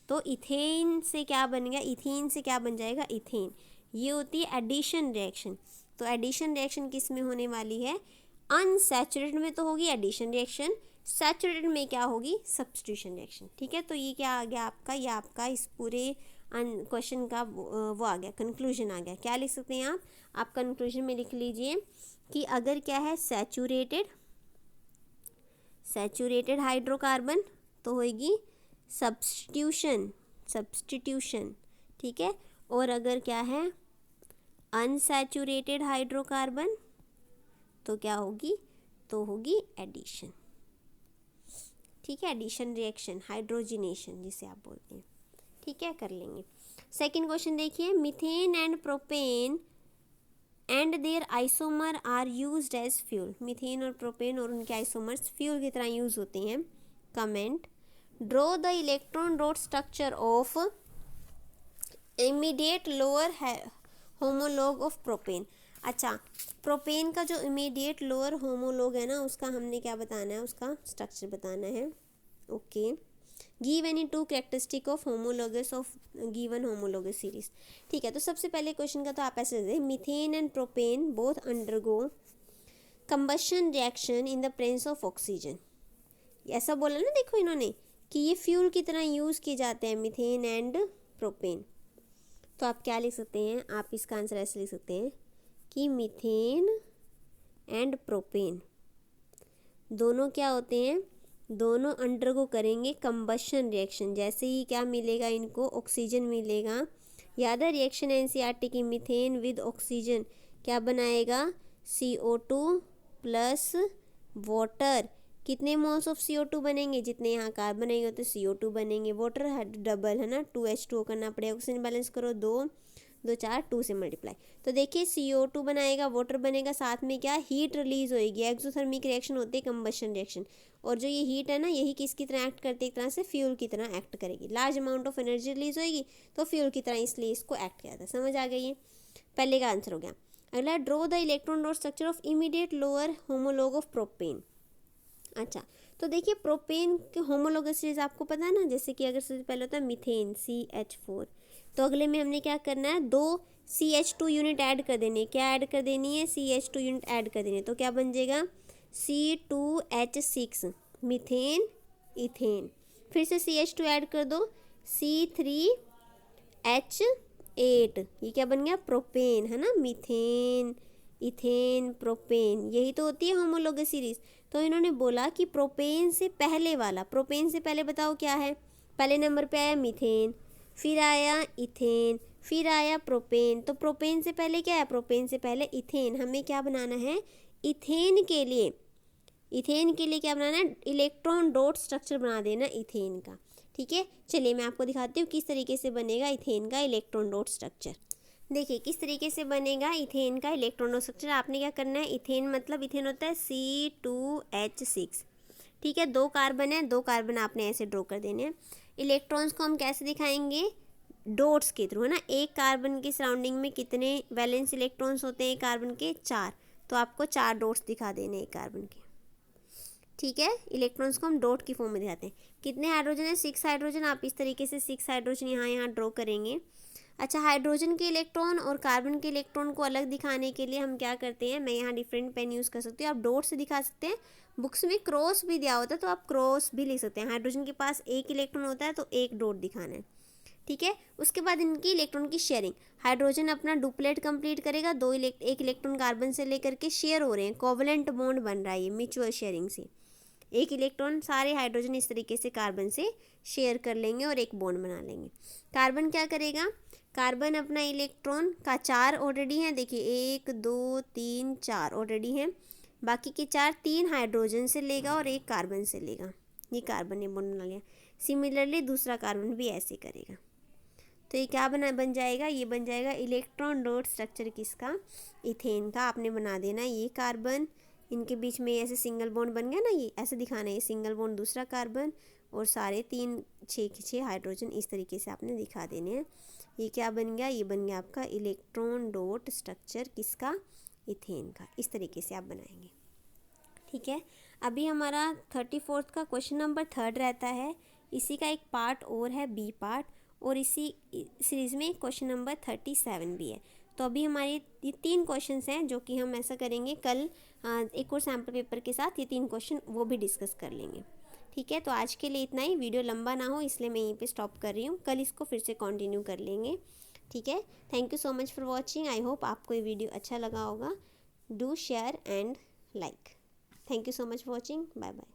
तो इथेन से क्या बन गया, इथीन से क्या बन जाएगा, इथेन। ये होती है एडिशन रिएक्शन। तो एडिशन रिएक्शन किस में होने वाली है, अनसैचुरेटेड में तो होगी एडिशन रिएक्शन, सैचुरेटेड में क्या होगी, सब्स्टिट्यूशन रिएक्शन। ठीक है, तो ये क्या आ गया आपका, ये आपका इस पूरे क्वेश्चन का वो आ गया, कंक्लूजन आ गया। क्या लिख सकते हैं आप कंक्लूजन में लिख लीजिए कि अगर क्या है सैचुरेटेड हाइड्रोकार्बन तो होगी सब्स्टिट्यूशन। ठीक है, और अगर क्या है अनसैचुरेटेड हाइड्रोकार्बन तो क्या होगी, तो होगी एडिशन। ठीक है, एडिशन रिएक्शन, हाइड्रोजनेशन जिसे आप बोलते हैं। ठीक है, कर लेंगे। सेकंड क्वेश्चन देखिए, methane and propane and their isomer are used as fuel. Methane और प्रोपेन और उनके आइसोमर्स फ्यूल की तरह यूज होते हैं। Comment, draw the electron dot structure of immediate lower homologue of propane. अच्छा, प्रोपेन का जो इमीडिएट लोअर होमोलॉग है ना उसका हमने क्या बताना है, उसका स्ट्रक्चर बताना है। Okay, give any 2 characteristic of homologous of given homologous series. ठीक है, तो सबसे पहले क्वेश्चन का तो आप ऐसे दे, methane and propane both undergo combustion reaction in the presence of oxygen. ऐसा बोला ना, देखो इन्होंने कि ये फ्यूल की तरह यूज किए जाते हैं मीथेन एंड प्रोपेन। तो आप क्या लिख सकते हैं, आप इसका आंसर ऐसे लिख सकते हैं कि मीथेन एंड प्रोपेन दोनों क्या होते हैं, दोनों अंडरगो करेंगे कंबशन रिएक्शन। जैसे ही क्या मिलेगा इनको, ऑक्सीजन मिलेगा। याद है रिएक्शन NCERT की, मीथेन विद ऑक्सीजन क्या बनाएगा, CO2 प्लस वाटर। कितने मोल्स ऑफ CO2 बनेंगे, जितने यहाँ कार्बन बनेंगे उतने CO2 बनेंगे। वाटर डबल है ना, 2H2O करना पड़ेगा। ऑक्सीजन बैलेंस करो, 2 2 4 2 से मल्टीप्लाई। तो देखिए CO2 बनाएगा, वाटर बनेगा, साथ में क्या हीट रिलीज होएगी। एक्सोथर्मिक रिएक्शन होती है कंबशन रिएक्शन। और जो ये हीट है ना, यही किसकी तरह एक्ट करती है, एक तरह से फ्यूल की तरह एक्ट करेगी। Large amount of energy release होएगी तो फ्यूल की तरह, इसलिए इसको एक्ट किया जाता है। समझ आ गई है, पहले का आंसर हो गया। अगला, draw the electron dot structure of immediate lower homologue of propane. अच्छा, तो देखिए प्रोपेन के होमोलॉगस सीरीज आपको पता है ना, जैसे कि अगर सबसे पहले होता है मीथेन CH4, तो अगले में हमने क्या करना है, 2 CH2 यूनिट ऐड कर देनी है। क्या ऐड कर देनी है, CH2 यूनिट ऐड कर देनी है। तो क्या बन जाएगा C2H6 मीथेन इथेन। फिर से CH2 ऐड कर दो, C3H8, ये क्या बन गया, प्रोपेन है ना, मीथेन इथेन प्रोपेन, यही तो होती है होमोलॉगस सीरीज। तो इन्होंने बोला कि प्रोपेन से पहले वाला, प्रोपेन से पहले बताओ क्या है, पहले नंबर पे आया मीथेन, फिर आया इथेन, फिर आया प्रोपेन। तो प्रोपेन से पहले क्या है, प्रोपेन से पहले इथेन। हमें क्या बनाना है, इथेन के लिए क्या बनाना है, इलेक्ट्रॉन डॉट स्ट्रक्चर बना देना इथेन का। ठीक है, चलिए मैं आपको दिखाती हूँ किस तरीके से बनेगा इथेन का इलेक्ट्रॉन डॉट स्ट्रक्चर। देखिए किस तरीके से बनेगा इथेन का इलेक्ट्रॉन डॉट स्ट्रक्चर। आपने क्या करना है, इथेन मतलब इथेन होता है C2H6। ठीक है, 2 कार्बन है, 2 कार्बन आपने ऐसे ड्रॉ कर देने हैं। इलेक्ट्रॉन्स को हम कैसे दिखाएंगे, डॉट्स के थ्रू, है ना। एक कार्बन की सराउंडिंग में कितने वैलेंस इलेक्ट्रॉन्स होते हैं कार्बन के? 4। तो आपको 4 डॉट्स दिखा देने एक कार्बन के, ठीक है। इलेक्ट्रॉन्स को हम डॉट की फॉर्म में दिखाते हैं। कितने हाइड्रोजन है? 6 हाइड्रोजन। आप इस तरीके से 6 हाइड्रोजन यहाँ ड्रॉ करेंगे। अच्छा, हाइड्रोजन के इलेक्ट्रॉन और कार्बन के इलेक्ट्रॉन को अलग दिखाने के लिए हम क्या करते हैं, मैं यहाँ डिफरेंट पेन यूज़ कर सकती हूँ, आप डॉट से दिखा सकते हैं। बुक्स में क्रॉस भी दिया होता है तो आप क्रॉस भी लिख सकते हैं। हाइड्रोजन के पास एक इलेक्ट्रॉन होता है तो एक डॉट दिखाना है, ठीक है। उसके बाद इनकी इलेक्ट्रॉन की शेयरिंग, हाइड्रोजन अपना डुप्लेट कंप्लीट करेगा, एक इलेक्ट्रॉन कार्बन से लेकर के शेयर हो रहे हैं, कोवलेंट बॉन्ड बन रहा है ये म्यूचुअल शेयरिंग से। एक इलेक्ट्रॉन सारे हाइड्रोजन इस तरीके से कार्बन से शेयर कर लेंगे और एक बॉन्ड बना लेंगे। कार्बन क्या करेगा? कार्बन अपना इलेक्ट्रॉन का 4 ऑलरेडी हैं, देखिए 1 2 3 4 ऑलरेडी हैं। बाकी के 4 3 हाइड्रोजन से लेगा और एक कार्बन से लेगा। ये कार्बन ने बॉन्ड बना लिया। सिमिलरली दूसरा कार्बन भी ऐसे करेगा। तो ये क्या बन जाएगा? ये बन जाएगा इलेक्ट्रॉन डॉट स्ट्रक्चर किसका? इथेन का। आपने बना देना ये कार्बन, इनके बीच में ऐसे सिंगल बॉन्ड बन गया ना, ये ऐसे दिखाना है, ये सिंगल बॉन्ड दूसरा कार्बन और सारे 3 6 हाइड्रोजन इस तरीके से आपने दिखा देने हैं। ये क्या बन गया? ये बन गया आपका इलेक्ट्रॉन डॉट स्ट्रक्चर किसका? इथेन का। इस तरीके से आप बनाएंगे, ठीक है। अभी हमारा 34th का क्वेश्चन नंबर 3 रहता है। इसी का एक पार्ट और है, बी पार्ट, और इसी सीरीज़ में क्वेश्चन नंबर 37 भी है। तो अभी हमारे ये 3 क्वेश्चंस हैं जो कि हम ऐसा करेंगे कल एक और सैम्पल पेपर के साथ ये 3 क्वेश्चन वो भी डिस्कस कर लेंगे, ठीक है। तो आज के लिए इतना ही, वीडियो लंबा ना हो इसलिए मैं यहीं पे स्टॉप कर रही हूँ, कल इसको फिर से कंटिन्यू कर लेंगे, ठीक है। Thank you so much for watching. I hope आपको ये वीडियो अच्छा लगा होगा। Do share and like. Thank you so much for watching. Bye bye.